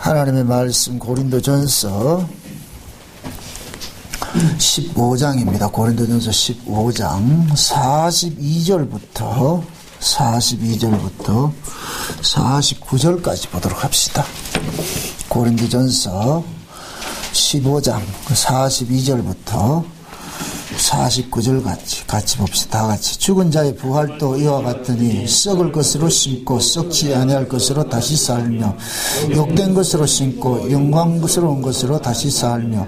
하나님의 말씀 고린도전서 15장입니다. 고린도전서 15장 42절부터 49절까지 보도록 합시다. 고린도전서 15장 42절부터 49절 같이 봅시다. 다 같이. 죽은 자의 부활도 이와 같으니 썩을 것으로 심고 썩지 아니할 것으로 다시 살며, 욕된 것으로 심고 영광스러운 것으로 다시 살며,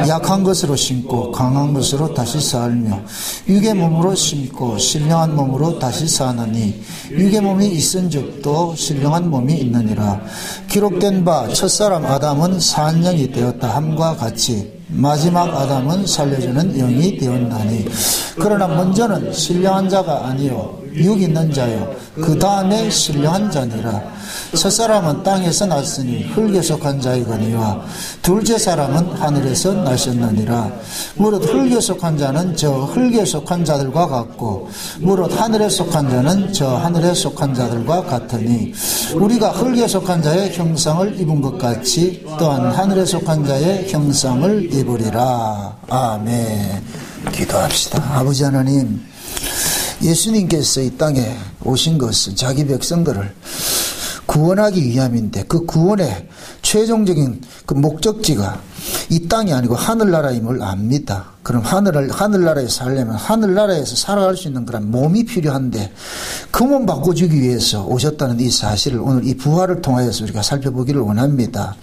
약한 것으로 심고 강한 것으로 다시 살며, 육의 몸으로 심고 신령한 몸으로 다시 사느니 육의 몸이 있은 적도 신령한 몸이 있느니라. 기록된 바 첫사람 아담은 산영이 되었다 함과 같이 마지막 아담은 살려주는 영이 되었나니, 그러나 먼저는 신령한 자가 아니요 육 있는 자요 그 다음에 신령한 자니라. 첫사람은 땅에서 났으니 흙에 속한 자이거니와 둘째 사람은 하늘에서 나셨느니라. 무릇 흙에 속한 자는 저 흙에 속한 자들과 같고 무릇 하늘에 속한 자는 저 하늘에 속한 자들과 같으니, 우리가 흙에 속한 자의 형상을 입은 것 같이 또한 하늘에 속한 자의 형상을 입으리라. 아멘. 기도합시다. 아버지 하나님, 예수님께서 이 땅에 오신 것은 자기 백성들을 구원하기 위함인데, 그 구원의 최종적인 그 목적지가 이 땅이 아니고 하늘나라임을 압니다. 그럼 하늘나라에 살려면 하늘나라에서 살아갈 수 있는 그런 몸이 필요한데, 그 몸 바꿔주기 위해서 오셨다는 이 사실을 오늘 이 부활을 통하여서 우리가 살펴보기를 원합니다.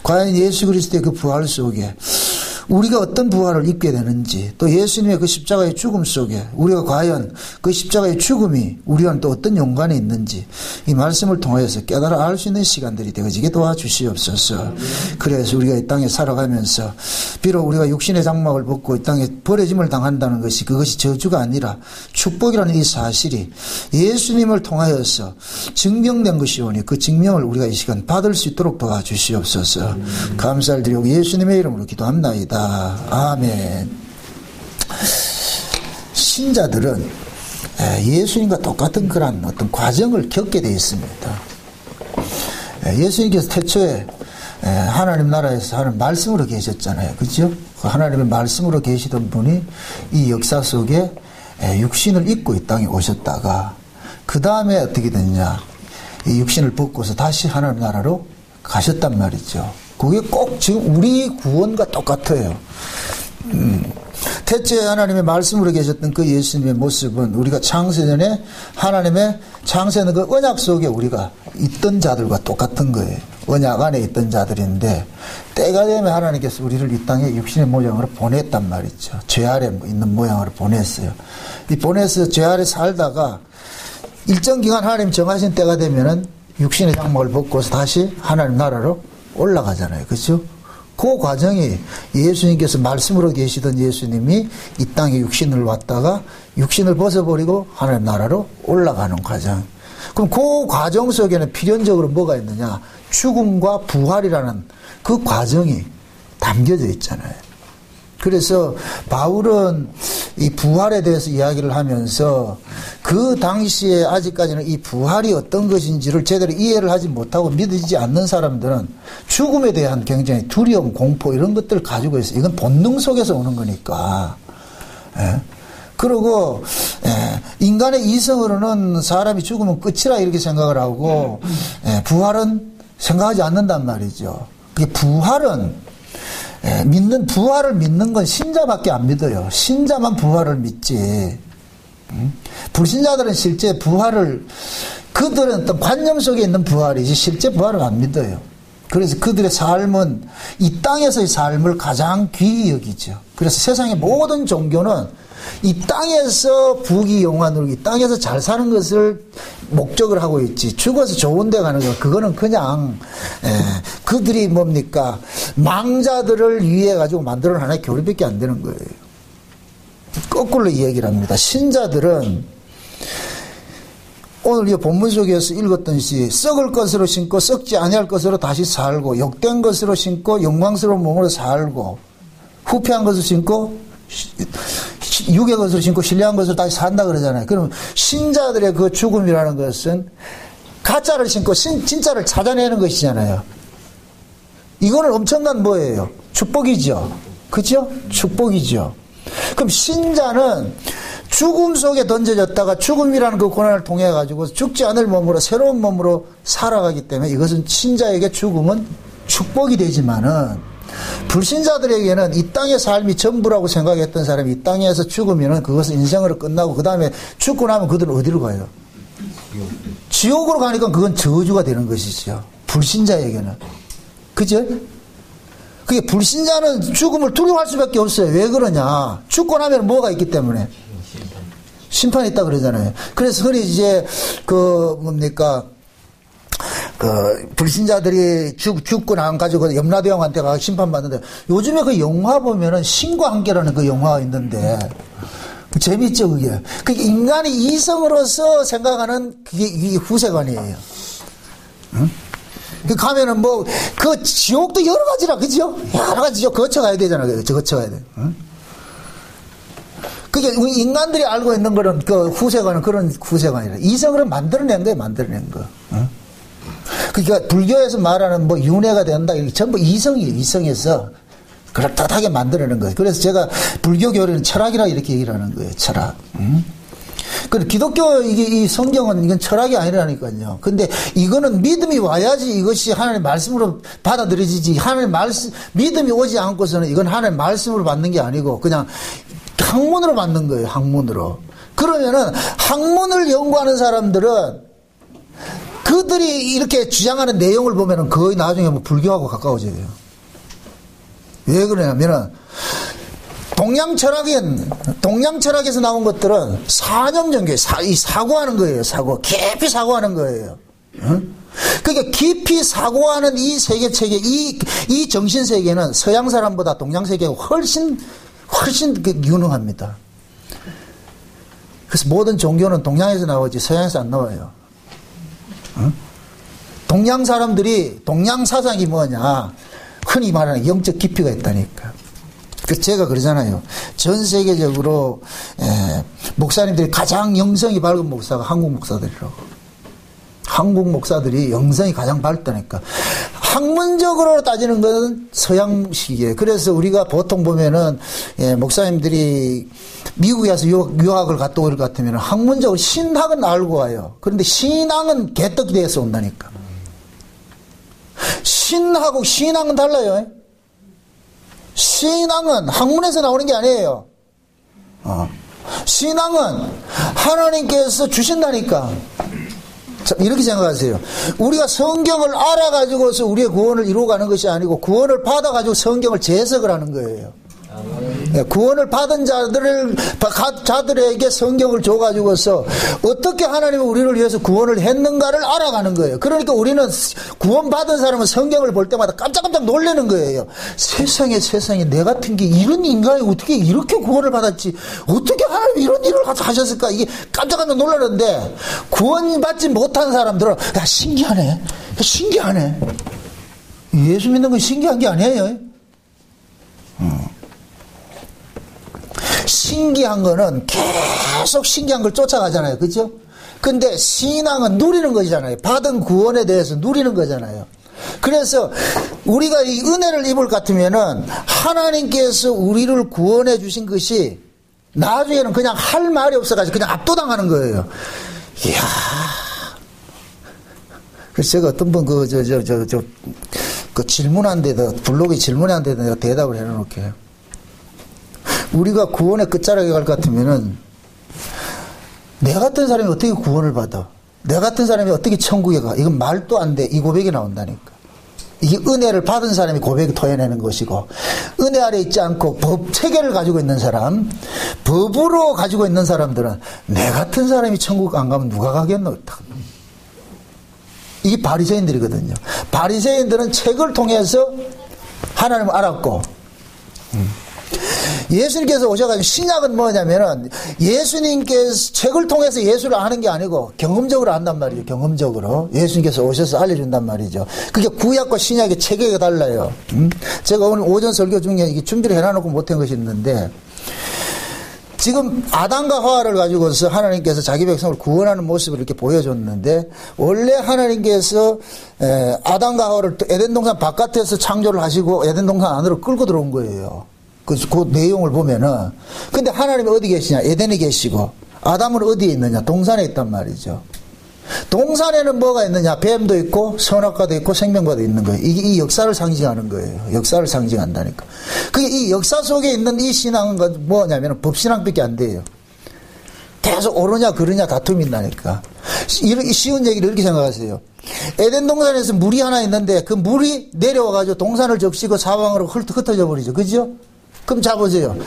과연 예수 그리스도의 그 부활 속에 우리가 어떤 부활을 입게 되는지, 또 예수님의 그 십자가의 죽음 속에 우리가 과연 그 십자가의 죽음이 우리와는 또 어떤 연관이 있는지, 이 말씀을 통해서 깨달아 알 수 있는 시간들이 되어지게 도와주시옵소서. 그래서 우리가 이 땅에 살아가면서 비록 우리가 육신의 장막을 벗고 이 땅에 버려짐을 당한다는 것이, 그것이 저주가 아니라 축복이라는 이 사실이 예수님을 통하여서 증명된 것이오니, 그 증명을 우리가 이 시간 받을 수 있도록 도와주시옵소서. 감사를 드리고 예수님의 이름으로 기도합나이다. 아멘. 신자들은 예수님과 똑같은 그런 어떤 과정을 겪게 되어 있습니다. 예수님께서 태초에 하나님 나라에서 하는 말씀으로 계셨잖아요. 그렇죠? 하나님의 말씀으로 계시던 분이 이 역사 속에 육신을 입고 이 땅에 오셨다가, 그 다음에 어떻게 됐냐, 이 육신을 벗고서 다시 하나님 나라로 가셨단 말이죠. 그게 꼭 지금 우리 구원과 똑같아요. 태초에 하나님의 말씀으로 계셨던 그 예수님의 모습은 우리가 창세전에 하나님의 창세는 그 언약 속에 우리가 있던 자들과 똑같은 거예요. 언약 안에 있던 자들인데, 때가 되면 하나님께서 우리를 이 땅에 육신의 모양으로 보냈단 말이죠. 죄 아래 있는 모양으로 보냈어요. 이 보내서 죄 아래 살다가 일정 기간 하나님 정하신 때가 되면은 육신의 장막을 벗고서 다시 하나님 나라로 올라가잖아요. 그렇죠? 그 과정이 예수님께서 말씀으로 계시던 예수님이 이 땅에 육신을 왔다가 육신을 벗어버리고 하나님 나라로 올라가는 과정. 그럼 그 과정 속에는 필연적으로 뭐가 있느냐? 죽음과 부활이라는 그 과정이 담겨져 있잖아요. 그래서 바울은 이 부활에 대해서 이야기를 하면서 그 당시에 아직까지는 이 부활이 어떤 것인지를 제대로 이해를 하지 못하고 믿어지지 않는 사람들은 죽음에 대한 굉장히 두려움, 공포 이런 것들을 가지고 있어요. 이건 본능 속에서 오는 거니까. 그리고 인간의 이성으로는 사람이 죽으면 끝이라 이렇게 생각을 하고, 부활은 생각하지 않는단 말이죠. 부활은 부활을 믿는 건 신자밖에 안 믿어요. 신자만 부활을 믿지. 불신자들은 실제 부활을, 그들은 어떤 관념 속에 있는 부활이지 실제 부활을 안 믿어요. 그래서 그들의 삶은 이 땅에서의 삶을 가장 귀히 여기죠. 그래서 세상의 모든 종교는 이 땅에서 부귀영화를, 이 땅에서 잘 사는 것을 목적을 하고 있지, 죽어서 좋은 데 가는 거, 그거는 그냥 그들이 뭡니까, 망자들을 위해 가지고 만들어 놓은 하나의 교리밖에 안 되는 거예요. 거꾸로 이 얘기를 합니다. 신자들은 오늘 이 본문 속에서 읽었던 시, 썩을 것으로 심고 썩지 아니할 것으로 다시 살고, 욕된 것으로 심고 영광스러운 몸으로 살고, 후패한 것을 심고 육의 것을 심고 신령한 것을 다시 산다 그러잖아요. 그럼 신자들의 그 죽음이라는 것은 가짜를 심고 진짜를 찾아내는 것이잖아요. 이거는 엄청난 뭐예요? 축복이죠. 그죠? 축복이죠. 그럼 신자는 죽음 속에 던져졌다가 죽음이라는 그 고난을 통해 가지고 죽지 않을 몸으로 새로운 몸으로 살아가기 때문에 이것은 신자에게 죽음은 축복이 되지만은 불신자들에게는 이 땅의 삶이 전부라고 생각했던 사람이 이 땅에서 죽으면은 그것은 인생으로 끝나고 그 다음에 죽고 나면 그들은 어디로 가요? 지옥으로 가니까 그건 저주가 되는 것이죠. 불신자에게는. 그죠? 그게 불신자는 죽음을 두려워할 수밖에 없어요. 왜 그러냐? 죽고 나면 뭐가 있기 때문에. 심판이 있다 그러잖아요. 그래서 흔히 이제 불신자들이 죽고 난 가지고 염라대왕한테 가서 심판받는데 요즘에 그 영화 보면은 신과 함께라는 그 영화가 있는데 재밌죠, 그게. 그게 인간이 이성으로서 생각하는 그게 후세관이에요. 응? 가면은 그 지옥도 여러 가지라, 그죠? 여러 가지죠. 거쳐가야 되잖아요. 거쳐가야 돼. 응? 그게 인간들이 알고 있는 거는 그 후세관은 그런 후세관이라. 이성으로 만들어낸 거예요, 만들어낸 거. 응? 그러니까 불교에서 말하는 윤회가 된다, 이게 전부 이성이에요, 이성에서. 그럴듯하게 만들어낸 거예요. 그래서 제가 불교 교리는 철학이라 이렇게 얘기를 하는 거예요, 철학. 근데 기독교 이 성경은 이건 철학이 아니라니까요. 근데 이거는 믿음이 와야지 이것이 하나님의 말씀으로 받아들여지지. 하나님의 말씀, 믿음이 오지 않고서는 이건 하나님의 말씀으로 받는 게 아니고 그냥 학문으로 받는 거예요, 학문으로. 그러면은 학문을 연구하는 사람들은 그들이 이렇게 주장하는 내용을 보면은 거의 나중에 불교하고 가까워져요. 왜 그러냐면은 동양 철학에서 나온 것들은 사념전교에 사고하는 거예요. 깊이 사고하는 거예요. 응? 그러니까 깊이 사고하는 이 세계 체계, 이 정신 세계는 서양 사람보다 동양 세계가 훨씬 유능합니다. 그래서 모든 종교는 동양에서 나오지 서양에서 안 나와요. 응? 동양 사람들이 동양 사상이 뭐냐? 흔히 말하는 영적 깊이가 있다니까. 제가 그러잖아요. 전 세계적으로 목사님들이 가장 영성이 밝은 목사가 한국 목사들이라고. 한국 목사들이 영성이 가장 밝다니까. 학문적으로 따지는 것은 서양식이에요. 그래서 우리가 보통 보면은 목사님들이 미국에 가서 유학을 갔다 올 것 같으면 학문적으로 신학은 알고 와요. 그런데 신앙은 개떡이 돼서 온다니까. 신하고 신앙은 달라요. 신앙은 학문에서 나오는 게 아니에요. 신앙은 하나님께서 주신다니까. 자, 이렇게 생각하세요. 우리가 성경을 알아가지고서 우리의 구원을 이루어가는 것이 아니고 구원을 받아가지고 성경을 재해석을 하는 거예요. 구원을 받은 자들에게 성경을 줘가지고서 어떻게 하나님은 우리를 위해서 구원을 했는가를 알아가는 거예요. 그러니까 우리는 구원받은 사람은 성경을 볼 때마다 깜짝깜짝 놀라는 거예요. 세상에 내 같은 게 이런 인간이 어떻게 이렇게 구원을 받았지, 어떻게 하나님이 이런 일을 하셨을까, 이게 깜짝깜짝 놀라는데 구원받지 못한 사람들은 야 신기하네. 예수 믿는 건 신기한 게 아니에요. 신기한 거는 계속 신기한 걸 쫓아가잖아요. 그죠? 근데 신앙은 누리는 거잖아요. 받은 구원에 대해서 누리는 거잖아요. 그래서 우리가 이 은혜를 입을 것 같으면은 하나님께서 우리를 구원해 주신 것이 나중에는 그냥 할 말이 없어가지고 그냥 압도당하는 거예요. 이야. 그래서 제가 어떤 분 그 질문한 데도, 블로그에 질문한 데도 내가 대답을 해놓을게요. 우리가 구원의 끝자락에 갈 것 같으면은 내 같은 사람이 어떻게 구원을 받아? 내 같은 사람이 어떻게 천국에 가? 이건 말도 안 돼. 이 고백이 나온다니까. 이게 은혜를 받은 사람이 고백을 토해내는 것이고, 은혜 아래 있지 않고 법 체계를 가지고 있는 사람, 법으로 가지고 있는 사람들은 내 같은 사람이 천국 안 가면 누가 가겠노? 이게 바리새인들이거든요. 바리새인들은 책을 통해서 하나님을 알았고, 예수님께서 오셔가지고 신약은 뭐냐면은 예수님께서 책을 통해서 예수를 아는 게 아니고 경험적으로 안단 말이죠. 경험적으로 예수님께서 오셔서 알려준단 말이죠. 그게 구약과 신약의 체계가 달라요. 제가 오늘 오전 설교 중에 이게 준비를 해놔놓고 못한 것이 있는데 지금 아담과 하와를 가지고서 하나님께서 자기 백성을 구원하는 모습을 이렇게 보여줬는데, 원래 하나님께서 아담과 하와를 에덴 동산 바깥에서 창조를 하시고 에덴 동산 안으로 끌고 들어온 거예요. 그 내용을 보면은. 근데 하나님이 어디 계시냐? 에덴에 계시고, 아담은 어디에 있느냐? 동산에 있단 말이죠. 동산에는 뭐가 있느냐? 뱀도 있고 선악과도 있고 생명과도 있는 거예요. 이게 이 역사를 상징하는 거예요. 역사를 상징한다니까. 그게 이 역사 속에 있는 이 신앙은 뭐냐면 법신앙밖에 안 돼요. 계속 옳으냐 그르냐 다툼이 있다니까. 쉬운 얘기를 이렇게 생각하세요. 에덴 동산에서 물이 하나 있는데 그 물이 내려와가지고 동산을 적시고 사방으로 흩어져 버리죠. 그죠? 그럼 자 보세요.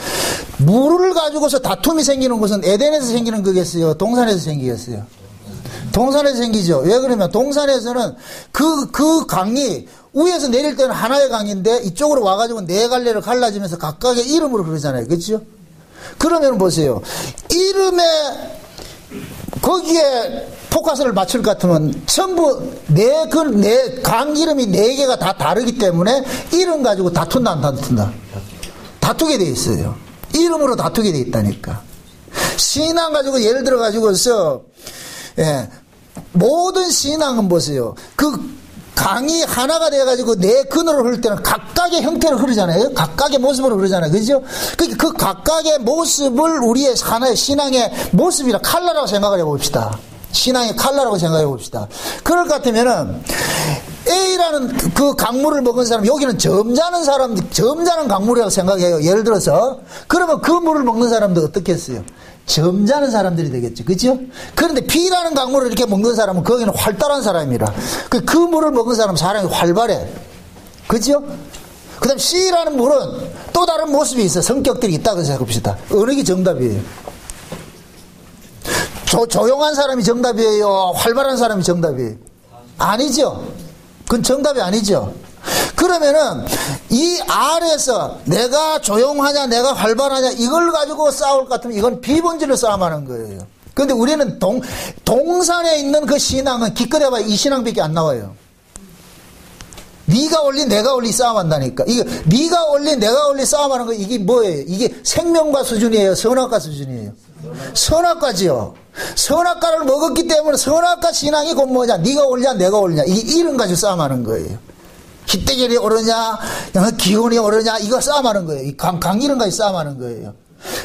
물을 가지고서 다툼이 생기는 것은 에덴에서 생기는 거겠어요? 동산에서 생기겠어요? 동산에서 생기죠. 왜 그러면 동산에서는 그 강이 위에서 내릴 때는 하나의 강인데 이쪽으로 와가지고 네 갈래를 갈라지면서 각각의 이름으로 그러잖아요. 그렇죠? 그러면 보세요. 이름에 거기에 포커스를 맞출 것 같으면 전부 네 강 이름이 네 개가 다 다르기 때문에 이름 가지고 다툰다 안 다툰다? 다투게 돼 있어요. 이름으로 다투게 돼 있다니까. 신앙 가지고 예를 들어 가지고서 모든 신앙은 보세요. 그 강이 하나가 돼가지고 내 근으로 흐를 때는 각각의 형태로 흐르잖아요. 각각의 모습으로 흐르잖아요. 그죠? 그 각각의 모습을 우리의 하나의 신앙의 모습이라 칼라라고 생각을 해봅시다. 신앙의 칼라라고 생각해 봅시다. 그럴 것 같으면은 A라는 그 강물을 먹은 사람, 여기는 점잖은 사람, 점잖은 강물이라고 생각해요. 예를 들어서. 그러면 그 물을 먹는 사람도 어떻겠어요? 점잖은 사람들이 되겠죠. 그죠? 그런데 B라는 강물을 이렇게 먹는 사람은 거기는 활달한 사람이라. 그 물을 먹는 사람은 사람이 활발해. 그죠? 그 다음 C라는 물은 또 다른 모습이 있어. 성격들이 있다고 생각합시다. 어느 게 정답이에요? 조용한 사람이 정답이에요? 활발한 사람이 정답이에요? 아니죠. 그건 정답이 아니죠. 그러면은 이 R에서 내가 조용하냐 내가 활발하냐 이걸 가지고 싸울 것 같으면 이건 비본질로 싸움하는 거예요. 그런데 우리는 동산에 있는 그 신앙은 기껏 해봐야 이 신앙밖에 안 나와요. 네가 올린 내가 올린 싸움한다니까. 이거 네가 올린 내가 올린 싸움하는 거 이게 뭐예요? 이게 생명과 수준이에요? 선악과 수준이에요? 선악과지요. 선악과를 먹었기 때문에 선악과 신앙이 곧 뭐냐? 네가 올냐 내가 올냐 이게 이름 가지고 싸움하는 거예요. 희대결이 오르냐 기온이 오르냐 이거 싸움하는 거예요. 이 강 이름 가지고 싸움하는 거예요.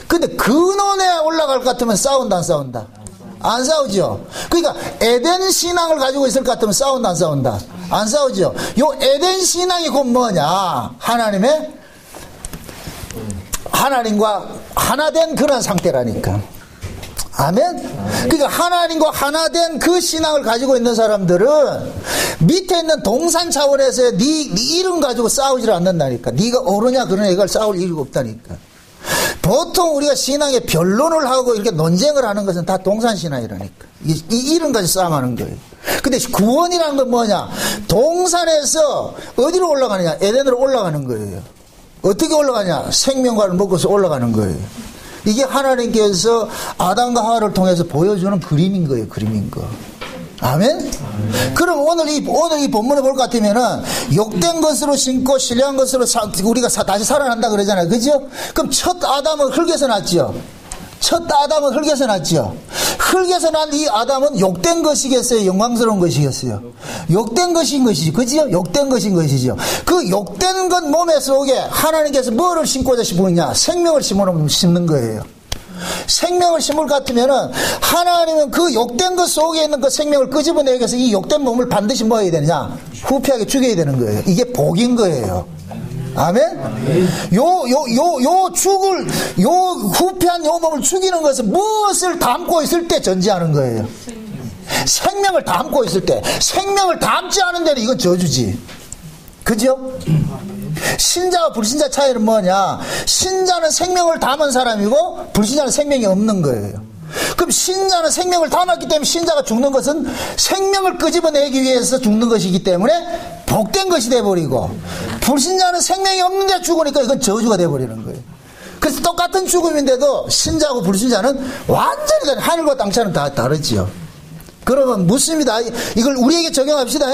근데 근원에 올라갈 것 같으면 싸운다 안 싸운다? 안 싸우죠. 그러니까 에덴 신앙을 가지고 있을 것 같으면 싸운다 안 싸운다? 안 싸우죠. 요 에덴 신앙이 곧 뭐냐? 하나님과 하나 된 그런 상태라니까. 아멘? 그러니까 하나님과 하나 된 그 신앙을 가지고 있는 사람들은 밑에 있는 동산 차원에서 네 이름 가지고 싸우질 않는다니까. 네가 옳으냐 그러냐 이걸 싸울 이유가 없다니까. 보통 우리가 신앙에 변론을 하고 이렇게 논쟁을 하는 것은 다 동산 신앙이라니까. 이 이름 가지고 싸움하는 거예요. 근데 구원이라는 건 뭐냐? 동산에서 어디로 올라가느냐? 에덴으로 올라가는 거예요. 어떻게 올라가냐? 생명과를 먹어서 올라가는 거예요. 이게 하나님께서 아담과 하와를 통해서 보여주는 그림인 거예요. 그림인 거. 아멘? 그럼 오늘 이 본문을 볼 것 같으면은 욕된 것으로 심고 신령한 것으로 우리가 다시 살아난다 그러잖아요. 그죠? 그럼 첫 아담은 흙에서 났죠. 첫 아담은 흙에서 났죠. 흙에서 난 이 아담은 욕된 것이겠어요? 영광스러운 것이겠어요? 욕된 것인 것이지. 그죠? 욕된 것인 것이죠. 그 욕된 것 몸에 속에 하나님께서 뭐를 심고자 싶으냐? 생명을 심는 거예요. 생명을 심을 것 같으면은 하나님은 그 욕된 것 속에 있는 그 생명을 끄집어내기 위해서 이 욕된 몸을 반드시 뭐 해야 되느냐? 후피하게 죽여야 되는 거예요. 이게 복인 거예요. 아멘? 요 후피한 요 몸을 죽이는 것은 무엇을 담고 있을 때 전제하는 거예요? 생명을 담고 있을 때. 생명을 담지 않은 데는 이건 저주지. 그죠? 신자와 불신자 차이는 뭐냐? 신자는 생명을 담은 사람이고 불신자는 생명이 없는 거예요. 그럼 신자는 생명을 담았기 때문에 신자가 죽는 것은 생명을 끄집어내기 위해서 죽는 것이기 때문에 복된 것이 돼버리고, 불신자는 생명이 없는데 죽으니까 이건 저주가 돼버리는 거예요. 그래서 똑같은 죽음인데도 신자하고 불신자는 완전히 다른, 하늘과 땅 차이는 다 다르지요. 그러면 묻습니다. 이걸 우리에게 적용합시다.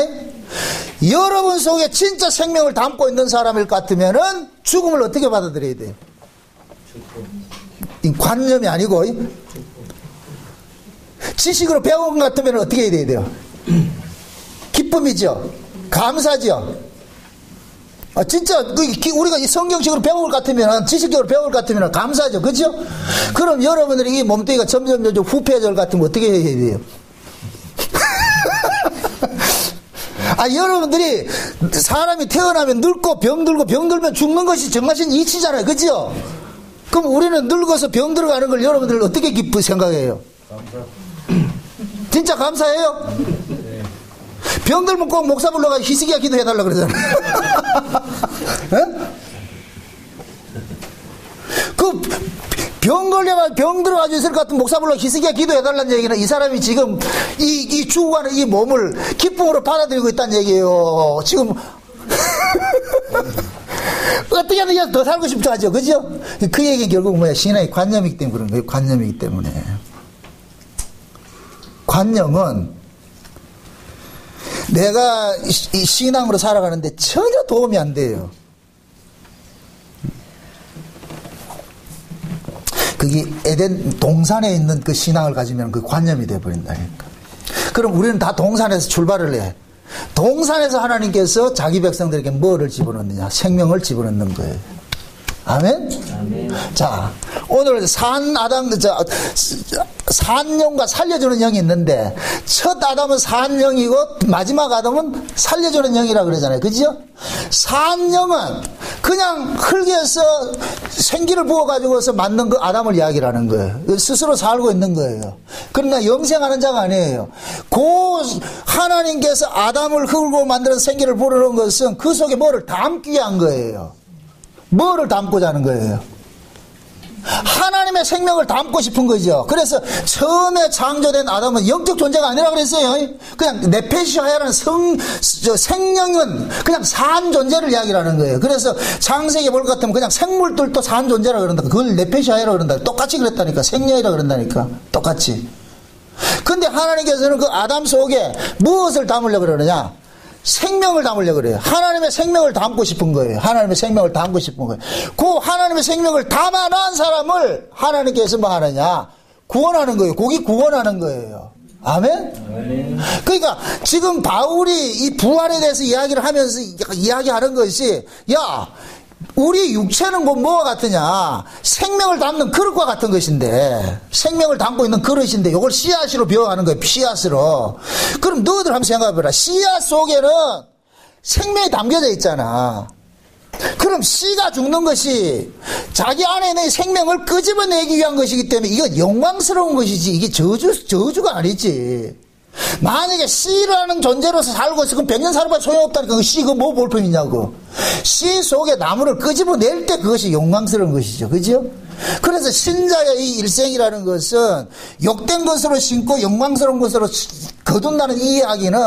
여러분 속에 진짜 생명을 담고 있는 사람일 것 같으면은 죽음을 어떻게 받아들여야 돼요? 이 관념이 아니고, 지식으로 배운 것 같으면 어떻게 해야 돼요? 기쁨이죠. 감사죠. 진짜 우리가 이 성경식으로 배울 것 같으면, 지식적으로 배울 것 같으면 감사죠. 그죠? 그럼 여러분들이 이 몸뚱이가 점점 후패절 같으면 어떻게 해야 돼요? 여러분들이 사람이 태어나면 늙고 병들고 병들면 죽는 것이 정하신 이치잖아요. 그죠? 그럼 우리는 늙어서 병들어가는 걸 여러분들 어떻게 기쁘게 생각해요? 진짜 감사해요? 병들면 꼭 목사 불러가 희sik이야 기도해달라 그러잖아요. 그 병 들어가지고 있을 것 같은 목사 불러 희sik이야 기도해달라는 얘기는 이 사람이 지금 이 죽어가는 이 몸을 기쁨으로 받아들이고 있다는 얘기예요. 지금 어떻게 하든 더 살고 싶죠 하죠. 그죠? 그 얘기는 결국 뭐야? 신앙의 관념이기 때문에 그런 거예요. 관념이기 때문에. 관념은 내가 이 신앙으로 살아가는데 전혀 도움이 안 돼요. 그게 에덴 동산에 있는 그 신앙을 가지면 그 관념이 되어버린다니까. 그럼 우리는 다 동산에서 출발을 해. 동산에서 하나님께서 자기 백성들에게 뭐를 집어넣느냐? 생명을 집어넣는 거예요. 아멘? 아멘. 자, 오늘 산영과 살려주는 영이 있는데, 첫 아담은 산영이고, 마지막 아담은 살려주는 영이라고 그러잖아요. 그죠? 산영은 그냥 흙에서 생기를 부어가지고서 만든 그 아담을 이야기하는 거예요. 스스로 살고 있는 거예요. 그러나 영생하는 자가 아니에요. 하나님께서 아담을 흙으로 만드는 생기를 부르는 것은 그 속에 뭐를 담기 위한 거예요. 뭐를 담고자 하는 거예요? 하나님의 생명을 담고 싶은 거죠. 그래서 처음에 창조된 아담은 영적 존재가 아니라 그랬어요. 그냥 네페시아라는 생명은 그냥 산 존재를 이야기하는 거예요. 그래서 창세기에 볼 것 같으면 그냥 생물들도 산 존재라 그런다. 그걸 네페시아라 그런다. 똑같이 그랬다니까. 생명이라 그런다니까. 똑같이. 근데 하나님께서는 그 아담 속에 무엇을 담으려고 그러느냐? 생명을 담으려고 그래요. 하나님의 생명을 담고 싶은 거예요. 하나님의 생명을 담고 싶은 거예요. 그 하나님의 생명을 담아놓은 사람을 하나님께서 뭐 하느냐? 구원하는 거예요. 거기 구원하는 거예요. 아멘? 그러니까 지금 바울이 이 부활에 대해서 이야기를 하면서 이야기하는 것이, 야, 우리 육체는 뭐와 같으냐? 생명을 담는 그릇과 같은 것인데, 생명을 담고 있는 그릇인데, 이걸 씨앗으로 비워가는 거예요. 씨앗으로. 그럼 너희들 한번 생각해봐라. 씨앗 속에는 생명이 담겨져 있잖아. 그럼 씨가 죽는 것이 자기 안에 있는 생명을 끄집어내기 위한 것이기 때문에 이건 영광스러운 것이지, 이게 저주가 아니지. 만약에 씨라는 존재로서 살고 있어, 그럼 100년 살아봐야 소용없다니까. 그 씨, 그거 뭐 볼품이냐고. 씨 속에 나무를 끄집어낼 때 그것이 영광스러운 것이죠. 그죠? 그래서 신자의 이 일생이라는 것은 욕된 것으로 신고 영광스러운 것으로 거둔다는 이 이야기는,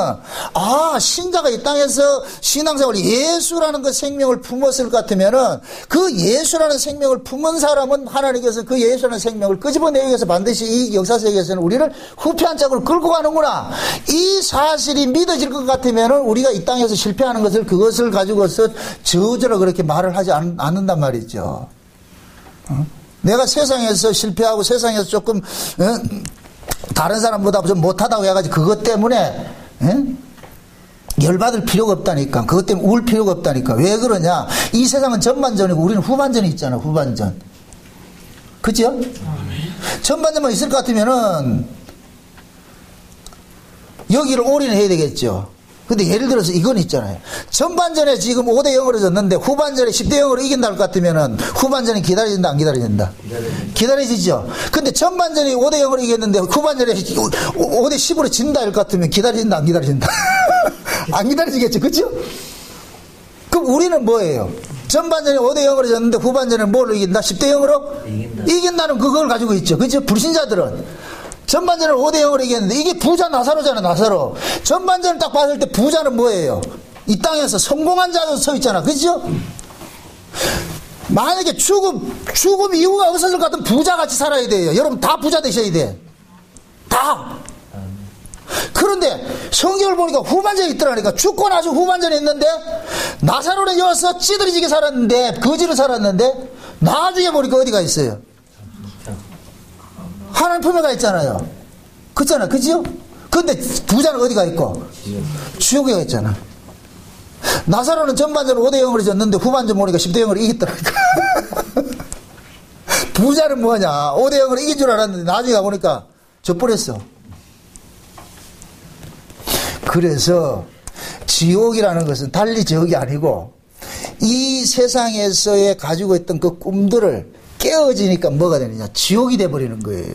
신자가 이 땅에서 신앙생활 예수라는 그 생명을 품었을 것 같으면은 그 예수라는 생명을 품은 사람은 하나님께서 그 예수라는 생명을 끄집어내기 위해서 반드시 이 역사세계에서는 우리를 후패한 짝으로 끌고 가는구나. 이 사실이 믿어질 것 같으면은 우리가 이 땅에서 실패하는 그것을 가지고서 저주라 그렇게 말을 하지 않는단 말이죠. 내가 세상에서 실패하고 세상에서 조금 다른 사람보다 좀 못하다고 해가지고 그것 때문에 열받을 필요가 없다니까. 그것 때문에 울 필요가 없다니까. 왜 그러냐? 이 세상은 전반전이고 우리는 후반전이 있잖아. 후반전. 그죠? 전반전만 있을 것 같으면은 여기를 올인해야 되겠죠. 근데 예를 들어서 이건 있잖아요. 전반전에 지금 5대 0으로 졌는데 후반전에 10대 0으로 이긴다 할 것 같으면은 후반전이 기다려진다, 안 기다려진다? 기다려지죠. 근데 전반전이 5대 0으로 이겼는데 후반전에 5대 10으로 진다 할 것 같으면 기다려진다, 안 기다려진다? 안 기다려지겠죠. 그죠? 그럼 우리는 뭐예요? 전반전에 5대 0으로 졌는데 후반전에 뭘로 이긴다? 10대 0으로? 이긴다는 그걸 가지고 있죠. 그죠? 불신자들은. 전반전을 5대 0으로 이겼는데 이게 부자 나사로잖아. 나사로. 전반전을 딱 봤을 때 부자는 뭐예요? 이 땅에서 성공한 자로 서 있잖아. 그죠? 만약에 죽음 이유가 없었을 것 같으면 부자같이 살아야 돼요. 여러분 다 부자 되셔야 돼. 다. 그런데 성경을 보니까 후반전에 있더라니까. 죽고 나서 후반전에 있는데 나사로는 여기서 찌들이지게 살았는데 거지로 살았는데 나중에 보니까 어디가 있어요? 하나님 품에 가 있잖아요. 그렇잖아. 그지요? 근데 부자는 어디가 있고? 지옥에 가 있잖아. 나사로는 전반전으로 5대0으로 졌는데 후반전 보니까 10대0으로 이겼더라니까. 부자는 뭐냐? 5대0으로 이긴 줄 알았는데 나중에 가보니까 져버렸어. 그래서 지옥이라는 것은 달리 지옥이 아니고 이 세상에서의 가지고 있던 그 꿈들을 깨어지니까 뭐가 되느냐? 지옥이 돼버리는 거예요.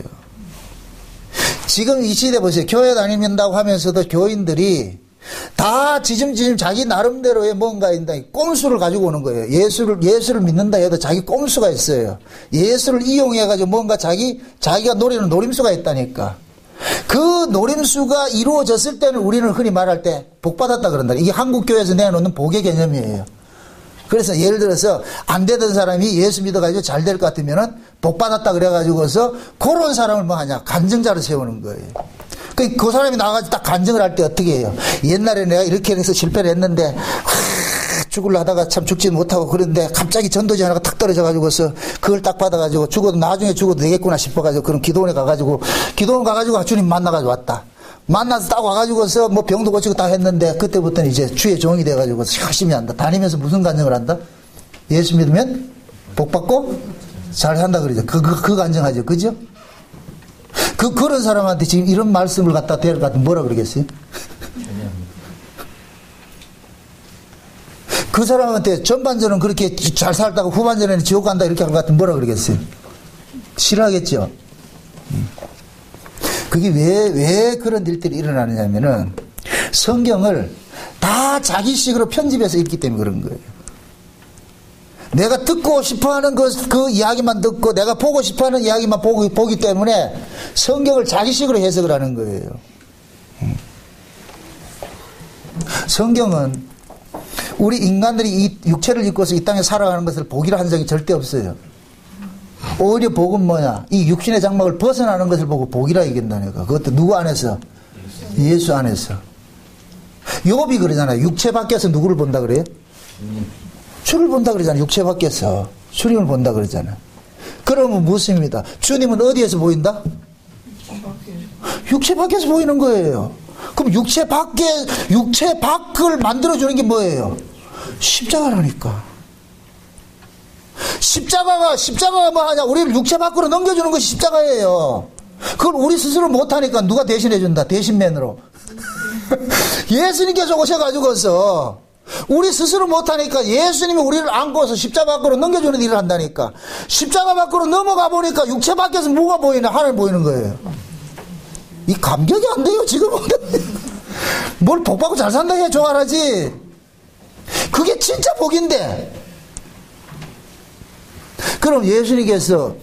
지금 이 시대 보세요. 교회 다닌다고 하면서도 교인들이 다 지짐 자기 나름대로의 뭔가 있다. 꼼수를 가지고 오는 거예요. 예수를 믿는다 해도 자기 꼼수가 있어요. 예수를 이용해가지고 뭔가 자기가 노리는 노림수가 있다니까. 그 노림수가 이루어졌을 때는 우리는 흔히 말할 때 복받았다 그런다. 이게 한국교회에서 내놓는 복의 개념이에요. 그래서 예를 들어서 안 되던 사람이 예수 믿어가지고 잘 될 것 같으면은 복받았다 그래가지고서 그런 사람을 뭐 하냐? 간증자로 세우는 거예요. 그 사람이 나와가지고 딱 간증을 할 때 어떻게 해요? 옛날에 내가 이렇게 해서 실패를 했는데, 죽으려 하다가 참 죽지 못하고 그런데 갑자기 전도지 하나가 탁 떨어져가지고서 그걸 딱 받아가지고 나중에 죽어도 되겠구나 싶어가지고 그런 기도원에 가가지고 주님 만나가지고 왔다. 만나서 딱 와가지고서 뭐 병도 고치고 다 했는데 그때부터는 이제 주의 종이 돼가지고 열심히 한다. 다니면서 무슨 간증을 한다? 예수 믿으면 복 받고 잘 산다 그러죠. 그 간증하죠. 그죠? 그런 사람한테 지금 이런 말씀을 갖다 대를 갖다 뭐라 그러겠어요? 그 사람한테 전반전은 그렇게 잘 살다가 후반전에는 지옥 간다 이렇게 할 것 같으면 뭐라 그러겠어요? 싫어하겠죠? 그게 왜 그런 일들이 일어나느냐면은 성경을 다 자기식으로 편집해서 읽기 때문에 그런 거예요. 내가 듣고 싶어하는 그 이야기만 듣고 내가 보고 싶어하는 이야기만 보기 때문에 성경을 자기식으로 해석을 하는 거예요. 성경은 우리 인간들이 이 육체를 입고서 이 땅에 살아가는 것을 복이라 한 적이 절대 없어요. 오히려 복은 뭐냐? 이 육신의 장막을 벗어나는 것을 보고 복이라 얘기한다니까. 그것도 누구 안에서? 예수 안에서. 욥이 그러잖아요. 육체 밖에서 누구를 본다 그래요? 주를 본다 그러잖아요. 육체 밖에서 주님을 본다 그러잖아요. 그러면 무엇입니다? 주님은 어디에서 보인다? 육체 밖에서 보이는 거예요. 그럼 육체 밖을 만들어주는 게 뭐예요? 십자가라니까. 십자가가 뭐 하냐? 우리를 육체 밖으로 넘겨주는 것이 십자가예요. 그걸 우리 스스로 못하니까 누가 대신해준다. 대신맨으로. 예수님께서 오셔가지고서 우리 스스로 못하니까 예수님이 우리를 안고서 십자가 밖으로 넘겨주는 일을 한다니까. 십자가 밖으로 넘어가 보니까 육체 밖에서 뭐가 보이나? 하늘 보이는 거예요. 이 감격이 안 돼요 지금은. 뭘 복받고 잘 산다 해야 좋아하지. 그게 진짜 복인데. 그럼 예수님께서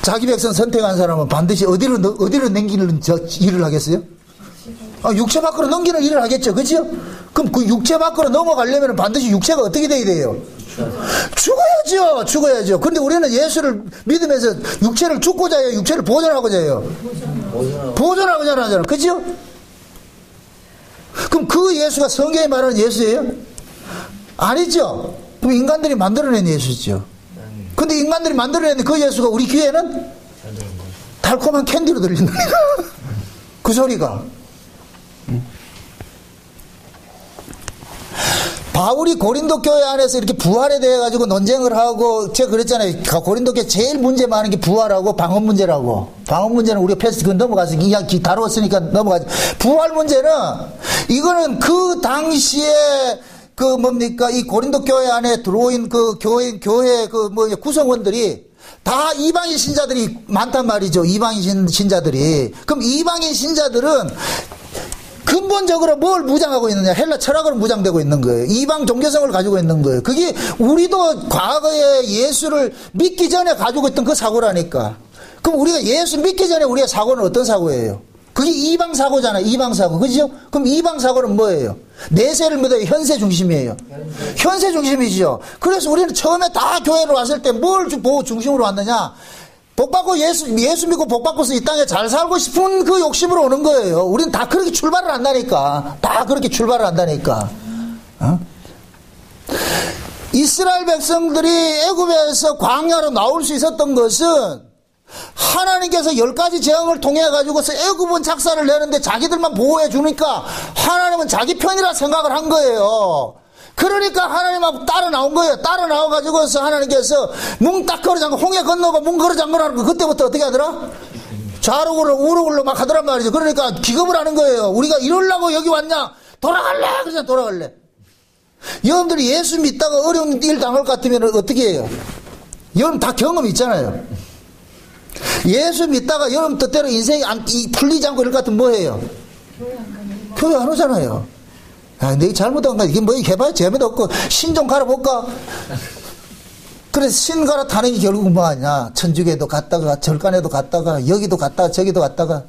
자기 백성 선택한 사람은 반드시 어디로 넘기는 일을 하겠어요? 육체 밖으로 넘기는 일을 하겠죠. 그죠? 그럼 그 육체 밖으로 넘어가려면 반드시 육체가 어떻게 돼야 돼요? 죽어야죠. 근데 우리는 예수를 믿으면서 육체를 죽고자 해요? 육체를 보존하고자 해요? 보존하고자 하잖아요. 그죠? 그럼 그 예수가 성경에 말하는 예수예요? 아니죠. 그럼 인간들이 만들어낸 예수죠. 근데 인간들이 만들어낸 그 예수가 우리 귀에는 달콤한 캔디로 들린다. 그 소리가. 바울이 고린도 교회 안에서 이렇게 부활에 대해 가지고 논쟁을 하고 제가 그랬잖아요. 고린도 교회 제일 문제 많은 게 부활하고 방언 문제라고. 방언 문제는 우리가 패스 넘어가서 이야기 다루었으니까 넘어가죠. 부활 문제는 이거는 그 당시에 이 고린도 교회 안에 들어온 교회 구성원들이 다 이방인 신자들이 많단 말이죠. 이방인 신자들이. 그럼 이방인 신자들은 근본적으로 뭘 무장하고 있느냐? 헬라 철학으로 무장되고 있는 거예요. 이방 종교성을 가지고 있는 거예요. 그게 우리도 과거에 예수를 믿기 전에 가지고 있던 그 사고라니까. 그럼 우리가 예수 믿기 전에 우리의 사고는 어떤 사고예요? 그게 이방 사고잖아요. 이방 사고. 그죠? 그럼 이방 사고는 뭐예요? 내세를 믿어요. 현세 중심이에요. 현세 중심이죠. 그래서 우리는 처음에 다 교회로 왔을 때 뭘 중심으로 왔느냐? 복받고 예수 믿고 복받고서 이 땅에 잘 살고 싶은 그 욕심으로 오는 거예요. 우리는 다 그렇게 출발을 한다니까. 이스라엘 백성들이 애굽에서 광야로 나올 수 있었던 것은 하나님께서 10가지 재앙을 통해 가지고서 애굽은 작사를 내는데 자기들만 보호해 주니까 하나님은 자기 편이라 생각을 한 거예요. 그러니까 하나님하고 따라 나온 거예요. 따라 나와 가지고서 하나님께서 뭉 딱 걸어 잠고 홍해 건너고 뭉 걸어 잠그라는 거 그때부터 어떻게 하더라? 좌로굴로 우로굴로 막 하더란 말이죠. 그러니까 기겁을 하는 거예요. 우리가 이러려고 여기 왔냐? 돌아갈래? 그냥 돌아갈래. 여러분들이 예수 믿다가 어려운 일 당할 것 같으면 어떻게 해요? 여러분 다 경험 있잖아요. 예수 믿다가 여러분 뜻대로 인생이 풀리지 않고 이럴 것 같으면 뭐 해요? 교회 안 오잖아요. 아, 내가 잘못한 거 이게 뭐 해봐야 재미도 없고 신 좀 갈아볼까? 그래서 신 갈아타는 게 결국 뭐 하냐? 천주교에도 갔다가 절간에도 갔다가 여기도 갔다가 저기도 갔다가.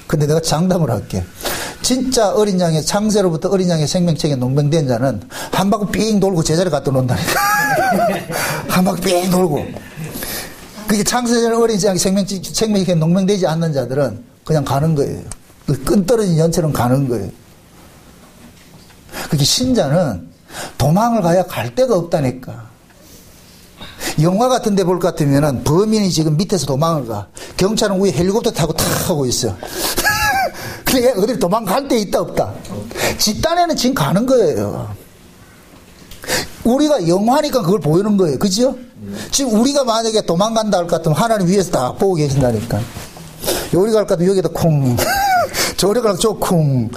근데 내가 장담을 할게. 진짜 어린 양의 창세로부터 어린 양의 생명책에 농명된 자는 한 바퀴 삥 돌고 제자리 갖다 놓는다니까. 한 바퀴 삥 돌고. 그게 창세전 어린 양의 생명책에 농명되지 않는 자들은 그냥 가는 거예요. 끈 떨어진 연처럼 가는 거예요. 그게 신자는 도망을 가야 갈 데가 없다니까. 영화 같은 데 볼 것 같으면은 범인이 지금 밑에서 도망을 가. 경찰은 위에 헬리콥터 타고 탁 하고 있어. 그러니까 어디 도망갈 데 있다 없다. 집단에는 지금 가는 거예요. 우리가 영화니까 그걸 보이는 거예요. 그죠? 지금 우리가 만약에 도망간다 할 것 같으면 하나님 위에서 다 보고 계신다니까. 요리 갈 것 같으면 여기다 쿵. 저리 가면 저 쿵.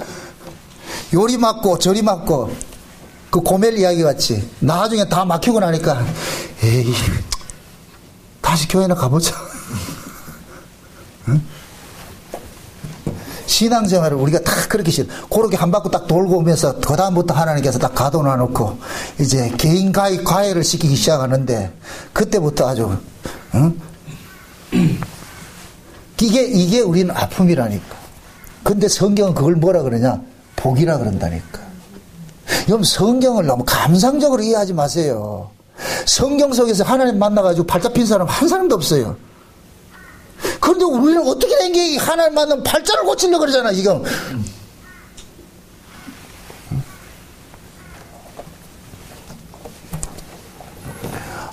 요리 맞고 저리 맞고. 그 고멜 이야기 같이. 나중에 다 막히고 나니까 에이 다시 교회나 가보자. 응? 신앙생활을 우리가 다 그렇게 그렇게 한 바퀴 딱 돌고 오면서 그 다음부터 하나님께서 딱 가둬놔 놓고 이제 개인 과외를 시키기 시작하는데 그때부터 아주 응? 이게 우리는 아픔이라니까. 근데 성경은 그걸 뭐라 그러냐? 복이라 그런다니까. 여러분 성경을 너무 감상적으로 이해하지 마세요. 성경 속에서 하나님 만나가지고 팔 잡힌 사람 한 사람도 없어요. 그런데 우리는 어떻게 된 게 하나님 만나면 팔자를 고치려고 그러잖아 지금.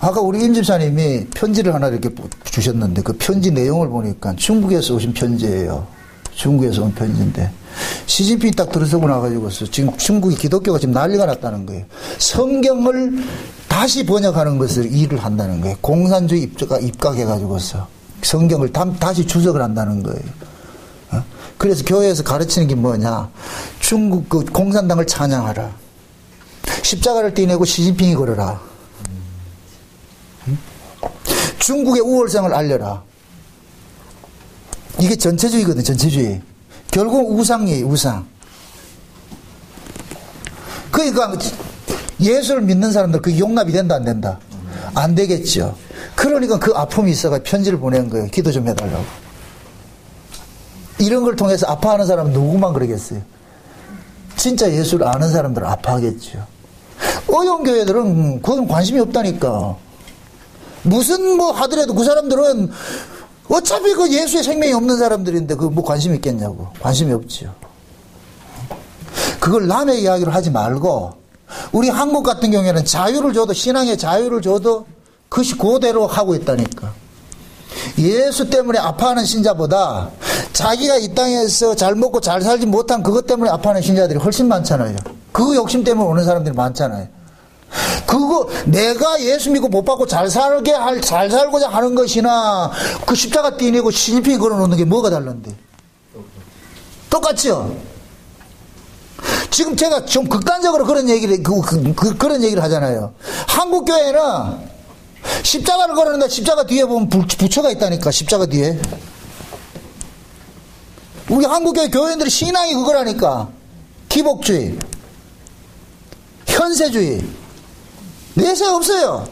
아까 우리 임 집사님이 편지를 하나 이렇게 주셨는데 그 편지 내용을 보니까 중국에서 오신 편지예요. 중국에서 온 편지인데 시진핑이 딱 들어서고 나가지고서 지금 중국이 기독교가 지금 난리가 났다는 거예요. 성경을 다시 번역하는 것을 일을 한다는 거예요. 공산주의 입각해가지고서 성경을 다시 주석을 한다는 거예요. 그래서 교회에서 가르치는 게 뭐냐? 중국 그 공산당을 찬양하라. 십자가를 떼내고 시진핑이 걸어라. 중국의 우월성을 알려라. 이게 전체주의거든, 전체주의. 결국 우상이에요, 우상. 그러니까 예수를 믿는 사람들 그게 용납이 된다, 안 된다? 안 되겠죠. 그러니까 그 아픔이 있어가 편지를 보낸 거예요. 기도 좀 해달라고. 이런 걸 통해서 아파하는 사람은 누구만 그러겠어요? 진짜 예수를 아는 사람들은 아파하겠죠. 어려운 교회들은 그건 관심이 없다니까. 무슨 뭐 하더라도 그 사람들은 어차피 그 예수의 생명이 없는 사람들인데 그 뭐 관심 있겠냐고. 관심이 없지요. 그걸 남의 이야기를 하지 말고 우리 한국 같은 경우에는 자유를 줘도 신앙의 자유를 줘도 그것이 그대로 하고 있다니까. 예수 때문에 아파하는 신자보다 자기가 이 땅에서 잘 먹고 잘 살지 못한 그것 때문에 아파하는 신자들이 훨씬 많잖아요. 그 욕심 때문에 오는 사람들이 많잖아요. 그거 내가 예수 믿고 못 받고 잘 살고자 하는 것이나 그 십자가 떼내고 시진핑이 걸어놓는 게 뭐가 달란데? 똑같죠? 지금 제가 좀 극단적으로 그런 얘기를 그런 얘기를 하잖아요. 한국 교회는 십자가를 걸어놓는데 십자가 뒤에 보면 부처가 있다니까. 십자가 뒤에. 우리 한국 교회인들이 신앙이 그거라니까. 기복주의, 현세주의. 내세 없어요.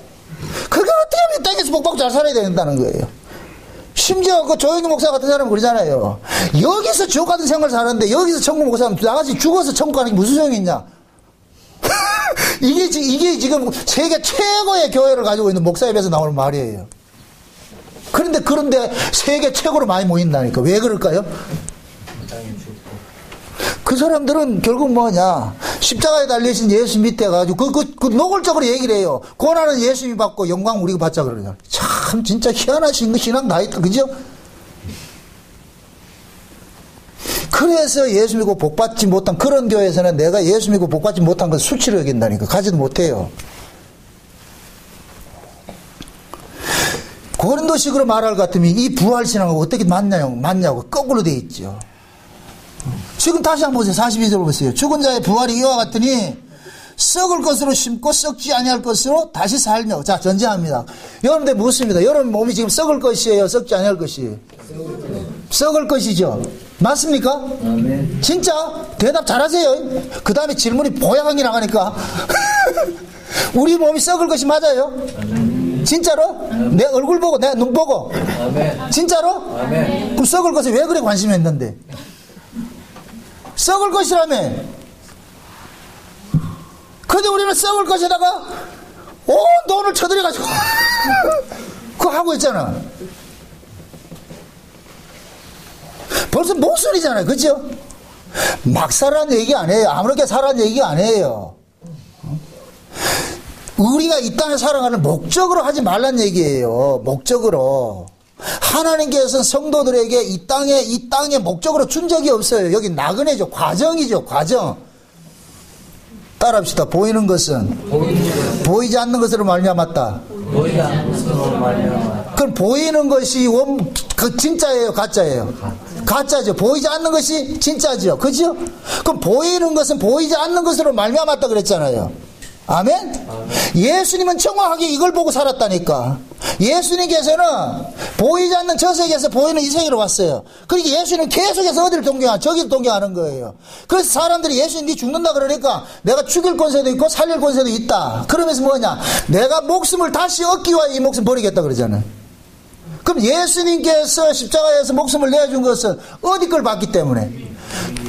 그게 어떻게 하면 이 땅에서 복받고 잘 살아야 된다는 거예요. 심지어 그 조영기 목사 같은 사람은 그러잖아요. 여기서 지옥 같은 생활을 사는데 여기서 천국 못 사면 나같이 죽어서 천국 가는 게 무슨 소용이 있냐. 이게 지금 세계 최고의 교회를 가지고 있는 목사 입에서 나오는 말이에요. 그런데 세계 최고로 많이 모인다니까. 왜 그럴까요? 그 사람들은 결국 뭐냐, 십자가에 달리신 예수 밑에 가지고 그 노골적으로 얘기를 해요. 고난은 예수님이 받고 영광 우리가 받자 그러죠. 참 진짜 희한하신 신앙 다 있다, 그죠? 그래서 예수 믿고 복 받지 못한 그런 교회에서는 내가 예수 믿고 복 받지 못한 건 수치로 여긴다니까. 가지도 못해요. 고린도식으로 말할 것 같으면 이 부활신앙하고 어떻게 맞냐고 거꾸로 돼 있죠. 지금 다시 한번 보세요. 42절 보세요. 죽은 자의 부활이 이와 같으니 썩을 것으로 심고 썩지 아니할 것으로 다시 살며. 자, 전제합니다. 여러분들 묻습니다. 여러분 몸이 지금 썩을 것이에요, 썩지 아니할 것이에요? 썩을 것이죠. 맞습니까? 아멘. 진짜 대답 잘하세요. 그 다음에 질문이 보양하게 나가니까 우리 몸이 썩을 것이 맞아요? 아멘. 진짜로? 아멘. 내 얼굴 보고 내 눈 보고 아멘. 진짜로? 아멘. 그럼 썩을 것에 왜 그래 관심이 있는데? 썩을 것이라며. 근데 우리는 썩을 것에다가 온 돈을 쳐들여가지고 그거 하고 있잖아. 벌써 모순이잖아요. 그죠? 막 살라는 얘기 아니에요. 아무렇게 살라는 얘기 아니에요. 우리가 이 땅에 살아가는 목적으로 하지 말란 얘기예요. 목적으로. 하나님께서는 성도들에게 이 땅에 목적으로 준 적이 없어요. 여기 나그네죠. 과정이죠. 과정. 따라합시다. 보이는 것은 보이지 않는 것으로 말미암았다. 보이지 않는 것으로 말미암았다. 그럼 보이는 것이 그 진짜예요, 가짜예요? 가짜죠. 보이지 않는 것이 진짜죠. 그죠? 그럼 보이는 것은 보이지 않는 것으로 말미암았다 그랬잖아요. 아멘? 예수님은 정확하게 이걸 보고 살았다니까. 예수님께서는 보이지 않는 저 세계에서 보이는 이 세계로 왔어요. 그러니까 예수님은 계속해서 어디를 동경하냐? 저기를 동경하는 거예요. 그래서 사람들이 예수님 네 죽는다 그러니까 내가 죽일 권세도 있고 살릴 권세도 있다. 그러면서 뭐냐? 내가 목숨을 다시 얻기 위하여 이 목숨 버리겠다 그러잖아요. 그럼 예수님께서 십자가에서 목숨을 내준 것은 어디 걸 봤기 때문에?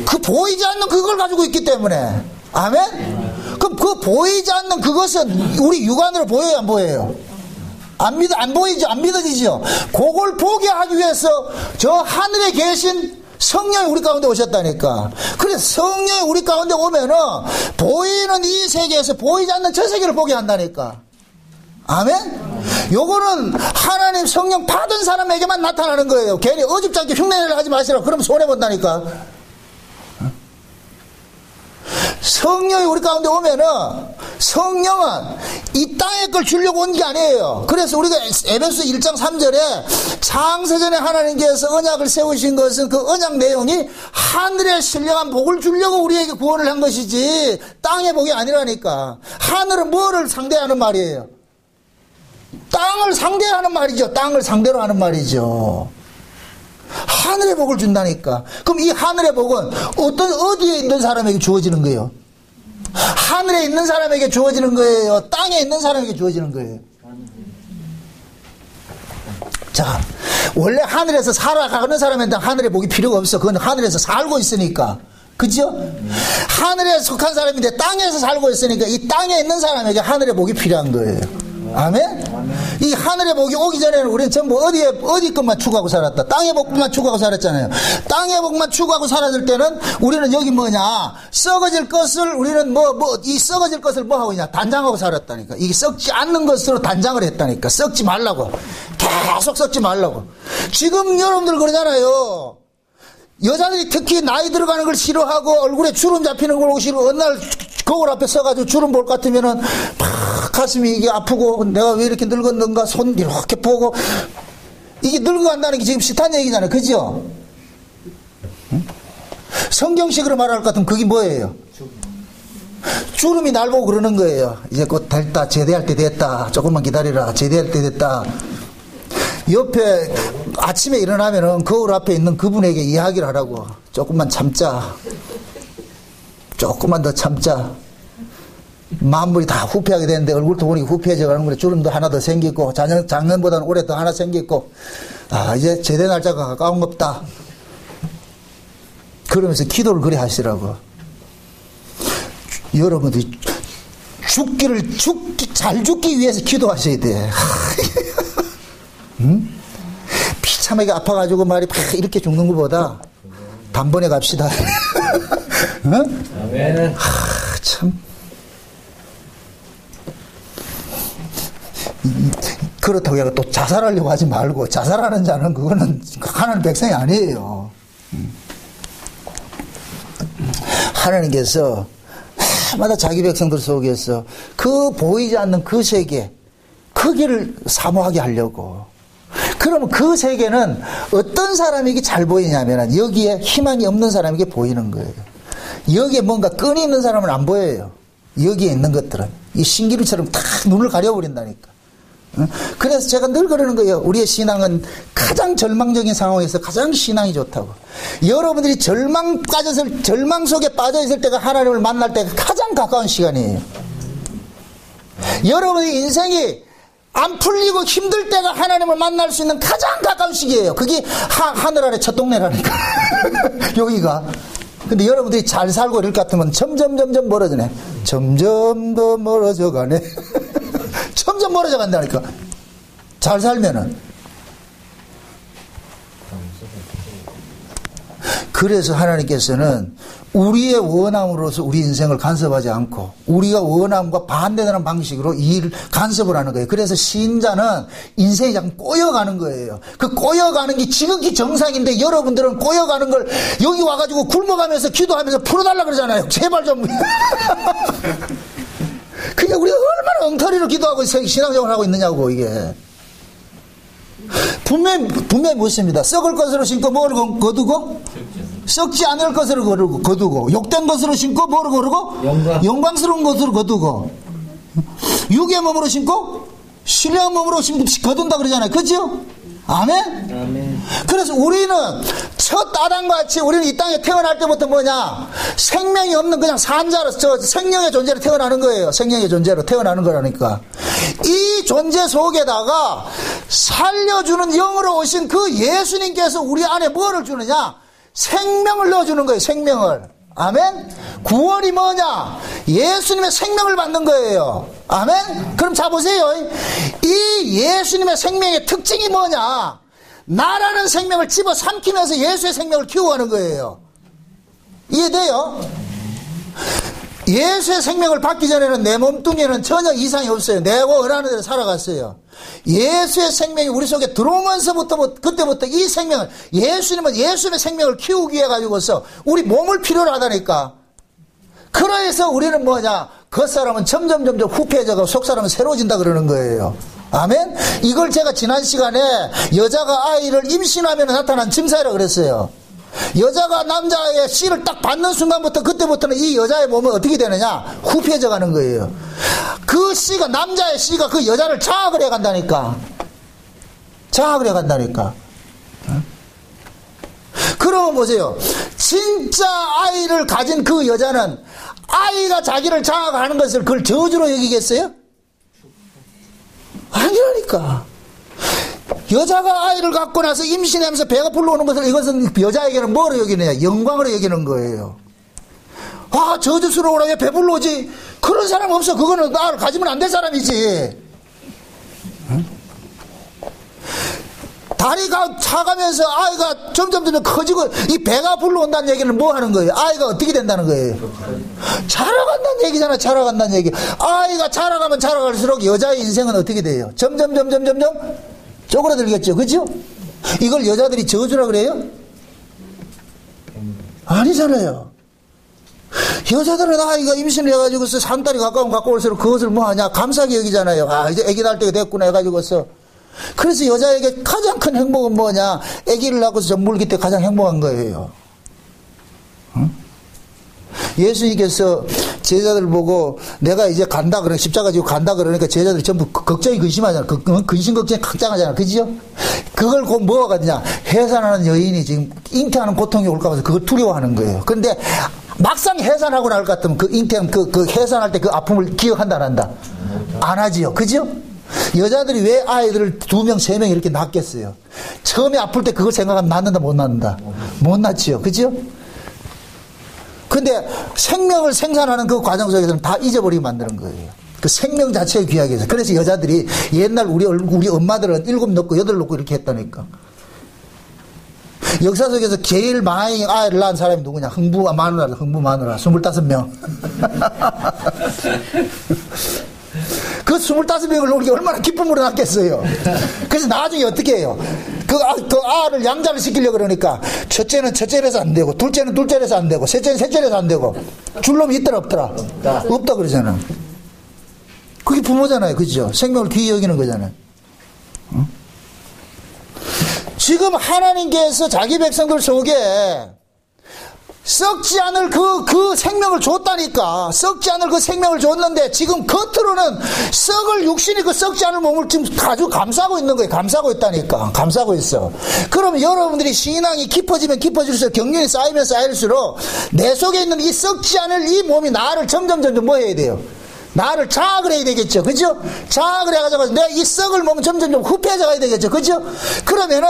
그 보이지 않는 그걸 가지고 있기 때문에. 아멘? 그럼 그 보이지 않는 그것은 우리 육안으로 보여요, 안 보여요? 안 보이죠? 안 믿어지죠? 그걸 보게 하기 위해서 저 하늘에 계신 성령이 우리 가운데 오셨다니까. 그래서 성령이 우리 가운데 오면은 보이는 이 세계에서 보이지 않는 저 세계를 보게 한다니까. 아멘? 요거는 하나님 성령 받은 사람에게만 나타나는 거예요. 괜히 어줍지 않게 흉내내려 하지 마시라고. 그러면 손해본다니까. 성령이 우리 가운데 오면은 성령은 이 땅의 걸 주려고 온 게 아니에요. 그래서 우리가 에베소 1장 3절에 창세전에 하나님께서 언약을 세우신 것은 그 언약 내용이 하늘의 신령한 복을 주려고 우리에게 구원을 한 것이지 땅의 복이 아니라니까. 하늘은 뭐를 상대하는 말이에요? 땅을 상대하는 말이죠. 땅을 상대로 하는 말이죠. 하늘의 복을 준다니까. 그럼 이 하늘의 복은 어디에 있는 사람에게 주어지는 거예요? 하늘에 있는 사람에게 주어지는 거예요? 땅에 있는 사람에게 주어지는 거예요? 자, 원래 하늘에서 살아가는 사람한테 하늘의 복이 필요가 없어. 그건 하늘에서 살고 있으니까. 그죠? 하늘에 속한 사람인데 땅에서 살고 있으니까 이 땅에 있는 사람에게 하늘의 복이 필요한 거예요. 아멘? 이 하늘의 복이 오기 전에는 우리는 전부 어디 것만 추구하고 살았다. 땅의 복만 추구하고 살았잖아요. 땅의 복만 추구하고 살았을 때는 우리는 여기 뭐냐? 썩어질 것을 우리는 이 썩어질 것을 뭐 하고 있냐? 단장하고 살았다니까. 이게 썩지 않는 것으로 단장을 했다니까. 썩지 말라고. 계속 썩지 말라고. 지금 여러분들 그러잖아요. 여자들이 특히 나이 들어가는 걸 싫어하고 얼굴에 주름 잡히는 걸 싫어. 어느 날 거울 앞에 서가지고 주름 볼 것 같으면은 막 가슴이 이게 아프고 내가 왜 이렇게 늙었는가 손 이렇게 보고 이게 늙어간다는 게 지금 싫다는 얘기잖아요. 그죠? 응? 성경식으로 말할 것 같으면 그게 뭐예요? 주름이 날 보고 그러는 거예요. 이제 곧 됐다. 제대할 때 됐다. 조금만 기다리라. 제대할 때 됐다. 옆에 아침에 일어나면은 거울 앞에 있는 그분에게 이야기를 하라고. 조금만 참자. 조금만 더 참자. 만물이 다 후패하게 되는데 얼굴도 보니까 후패해져 가는 거래. 주름도 하나 더 생기고 작년보다는 올해 더 하나 생기고 이제 제대 날짜가 가까운 겁다. 그러면서 기도를 그리 하시라고. 여러분들 잘 죽기 위해서 기도하셔야 돼. 응? 비참하게 아파가지고 말이 이렇게 죽는 것보다 단번에 갑시다. 아멘. 참. 그렇다고 해서 또 자살하려고 하지 말고, 자살하는 자는 그거는 하나님 백성이 아니에요. 하나님께서 해마다 자기 백성들 속에서 그 보이지 않는 그 세계, 그 길을 사모하게 하려고. 그러면 그 세계는 어떤 사람에게 잘 보이냐면 여기에 희망이 없는 사람에게 보이는 거예요. 여기에 뭔가 끈이 있는 사람은 안 보여요. 여기에 있는 것들은 이 신기루처럼 다 눈을 가려버린다니까. 그래서 제가 늘 그러는 거예요. 우리의 신앙은 가장 절망적인 상황에서 가장 신앙이 좋다고. 여러분들이 절망 속에 빠져 있을 때가 하나님을 만날 때가 가장 가까운 시간이에요. 여러분의 인생이 안 풀리고 힘들 때가 하나님을 만날 수 있는 가장 가까운 시기예요. 그게 하늘 아래 첫 동네라니까. 여기가. 근데 여러분들이 잘 살고 이럴 것 같으면 점점 멀어지네. 점점 더 멀어져 가네. 점점 멀어져 간다니까. 잘 살면은. 그래서 하나님께서는 우리의 원함으로서 우리 인생을 간섭하지 않고 우리가 원함과 반대되는 방식으로 이 간섭을 하는 거예요. 그래서 신자는 인생이 자꾸 꼬여가는 거예요. 그 꼬여가는 게 지극히 정상인데 여러분들은 꼬여가는 걸 여기 와가지고 굶어가면서 기도하면서 풀어달라 그러잖아요. 제발 좀. 그게 우리가 얼마나 엉터리로 기도하고 신앙생활을 하고 있느냐고 이게. 분명히 묻습니다. 썩을 것으로 신고 뭐를 거두고? 썩지 않을 것으로 거두고, 욕된 것으로 신고 뭐를 거두고? 영광스러운 것으로 거두고, 육의 몸으로 신고 신령한 몸으로 거둔다 그러잖아요. 그죠? 아멘? 아멘. 그래서 우리는 첫 아담과 같이 우리는 이 땅에 태어날 때부터 뭐냐? 생명이 없는 그냥 산자로, 생명의 존재로 태어나는 거예요. 생명의 존재로 태어나는 거라니까. 이 존재 속에다가 살려주는 영으로 오신 그 예수님께서 우리 안에 뭐를 주느냐? 생명을 넣어주는 거예요. 생명을. 아멘? 구원이 뭐냐? 예수님의 생명을 받는 거예요. 아멘? 그럼 자 보세요. 이 예수님의 생명의 특징이 뭐냐? 나라는 생명을 집어 삼키면서 예수의 생명을 키워가는 거예요. 이해돼요? 예수의 생명을 받기 전에는 내 몸뚱이에는 전혀 이상이 없어요. 내가 원하는 대로 살아갔어요. 예수의 생명이 우리 속에 들어오면서부터 그때부터 이 생명을 예수님은 예수님의 생명을 키우기 위해 가지고서 우리 몸을 필요로 하다니까. 그래서 우리는 뭐냐? 겉사람은 점점 후패해져가고 속사람은 새로워진다 그러는 거예요. 아멘? 이걸 제가 지난 시간에 여자가 아이를 임신하면 나타난 증상이라고 그랬어요. 여자가 남자의 씨를 딱 받는 순간부터 그때부터는 이 여자의 몸은 어떻게 되느냐? 후패해져 가는 거예요. 그 씨가, 남자의 씨가 그 여자를 장악을 해 간다니까. 장악을 해 간다니까. 그러면 보세요. 진짜 아이를 가진 그 여자는 아이가 자기를 장악하는 것을 그걸 저주로 여기겠어요? 아니라니까. 여자가 아이를 갖고 나서 임신하면서 배가 불러오는 것을 이것은 여자에게는 뭐로 여기느냐? 영광으로 여기는 거예요. 아, 저주스러워라. 왜 배 불러오지? 그런 사람 없어. 그거는 나를 가지면 안 될 사람이지. 응? 다리가 차가면서 아이가 점점 커지고 이 배가 불러온다는 얘기는 뭐 하는 거예요? 아이가 어떻게 된다는 거예요? 자라간다는 얘기잖아. 자라간다는 얘기. 아이가 자라가면 자라갈수록 여자의 인생은 어떻게 돼요? 점점 쪼그라들겠죠. 그죠? 이걸 여자들이 저주라 그래요? 아니잖아요. 여자들은 아이가 임신을 해가지고서 3달이 갖고 올수록 그것을 뭐 하냐? 감사하게 여기잖아요. 아, 이제 아기 낳을 때가 됐구나 해가지고서. 그래서 여자에게 가장 큰 행복은 뭐냐? 아기를 낳고서 젖물기 때 가장 행복한 거예요. 응? 예수님께서 제자들 보고 내가 이제 간다 그래 십자가 지고 간다 그러니까 제자들이 전부 걱정이 근심하잖아. 근심 걱정이 각장하잖아. 그죠? 그걸 곧 뭐가 같냐? 해산하는 여인이 지금 잉태하는 고통이 올까 봐서 그걸 두려워하는 거예요. 그런데 막상 해산하고 나올 것 같으면 그 잉태한 그 해산할 때 그 아픔을 기억한다 안 한다? 안 하지요. 그죠? 여자들이 왜 아이들을 2명, 3명 이렇게 낳겠어요? 처음에 아플 때 그걸 생각하면 낳는다 못 낳는다? 못 낳지요. 그죠? 근데 생명을 생산하는 그 과정 속에서는 다 잊어버리게 만드는 거예요. 그 생명 자체의 귀하게 해서. 그래서 여자들이 옛날 우리 엄마들은 7 낳고 8 낳고 이렇게 했다니까. 역사 속에서 제일 많이 아이를 낳은 사람이 누구냐? 흥부 마누라 25명. 그 25명을 우리가 얼마나 기쁨으로 낳겠어요. 그래서 나중에 어떻게 해요? 그 아를 양자를 시키려고 그러니까 첫째는 첫째라서 안 되고, 둘째는 둘째라서 안 되고, 셋째는 셋째라서 안 되고, 줄 놈이 있더라 없더라? 없다 그러잖아. 그게 부모잖아요. 그죠? 생명을 귀히 여기는 거잖아요. 응? 지금 하나님께서 자기 백성들 속에 썩지 않을 그 생명을 줬다니까. 썩지 않을 그 생명을 줬는데 지금 겉으로는 썩을 육신이 그 썩지 않을 몸을 지금 아주 감싸고 있는 거예요. 감싸고 있다니까. 감싸고 있어. 그럼 여러분들이 신앙이 깊어지면 깊어질수록 경륜이 쌓이면 쌓일수록 내 속에 있는 이 썩지 않을 이 몸이 나를 점점 뭐 해야 돼요? 나를 자학을 해야 되겠죠. 그죠? 자학을 해가지고 내 이 썩을 몸은 점점 흡해져 가야 되겠죠. 그죠? 그러면은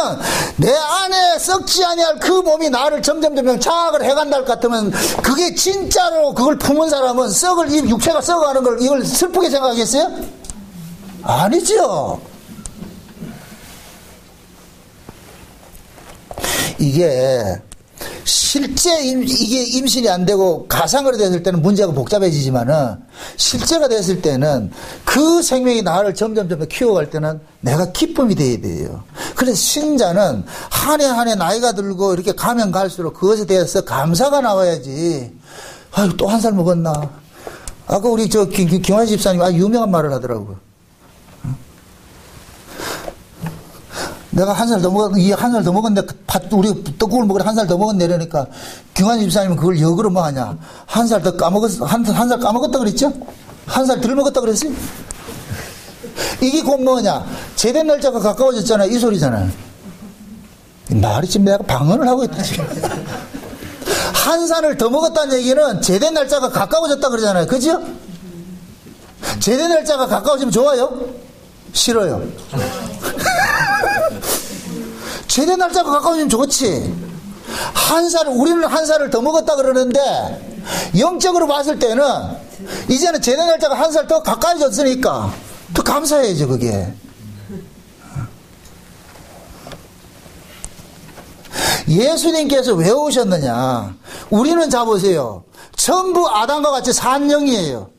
내 안에 썩지 아니할 그 몸이 나를 점점 자학을 해간다 할 것 같으면 그게 진짜로 그걸 품은 사람은 썩을, 이 육체가 썩어가는 걸 이걸 슬프게 생각하겠어요? 아니죠. 이게 실제 이게 임신이 안 되고 가상으로 됐을 때는 문제가 복잡해지지만은 실제가 됐을 때는 그 생명이 나를 점점 키워갈 때는 내가 기쁨이 돼야 돼요. 그래서 신자는 한 해 한 해 나이가 들고 이렇게 가면 갈수록 그것에 대해서 감사가 나와야지. 아유, 또 한 살 먹었나. 아까 우리 김환 집사님 아주 유명한 말을 하더라고요. 내가 한 살 더 먹었는데, 우리 떡국을 먹으러 한 살 더 먹었네, 이러니까, 김환 집사님은 그걸 역으로 뭐 하냐. 한 살 더 까먹었어, 한 살 까먹었다 그랬죠? 한 살 덜 먹었다 그랬어요? 이게 곧 뭐냐. 제대 날짜가 가까워졌잖아, 이 소리잖아요. 말이 지금 내가 방언을 하고 있다, 지금. 한 살을 더 먹었다는 얘기는 제대 날짜가 가까워졌다 그러잖아요. 그죠? 제대 날짜가 가까워지면 좋아요? 싫어요. 제대 날짜가 가까워지면 좋지. 우리는 한 살을 더 먹었다 그러는데, 영적으로 봤을 때는, 이제는 제대 날짜가 한 살 더 가까워졌으니까, 더 감사해야죠, 그게. 예수님께서 왜 오셨느냐. 우리는 자보세요. 전부 아담과 같이 산영이에요.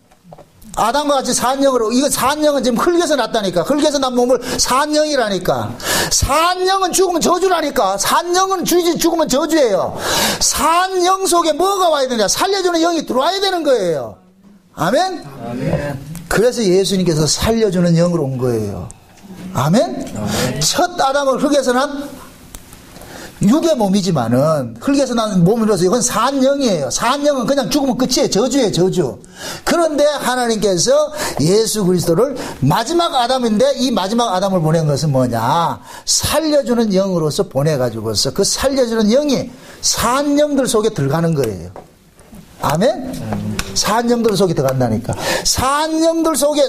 아담과 같이 산영으로, 이거 산영은 지금 흙에서 났다니까. 흙에서 난 몸을 산영이라니까. 산영은 죽으면 저주라니까. 산영은 죽으면 저주예요. 산영 속에 뭐가 와야 되냐. 살려주는 영이 들어와야 되는 거예요. 아멘? 아멘. 그래서 예수님께서 살려주는 영으로 온 거예요. 아멘? 아멘. 첫 아담은 흙에서 난 육의 몸이지만은 흙에서 난 몸이라서 이건 산영이에요. 산영은 그냥 죽으면 끝이에요. 저주예요, 저주. 그런데 하나님께서 예수 그리스도를 마지막 아담인데 이 마지막 아담을 보낸 것은 뭐냐? 살려주는 영으로서 보내가지고서 그 살려주는 영이 산영들 속에 들어가는 거예요. 아멘? 산영들 속에 들어간다니까. 산영들 속에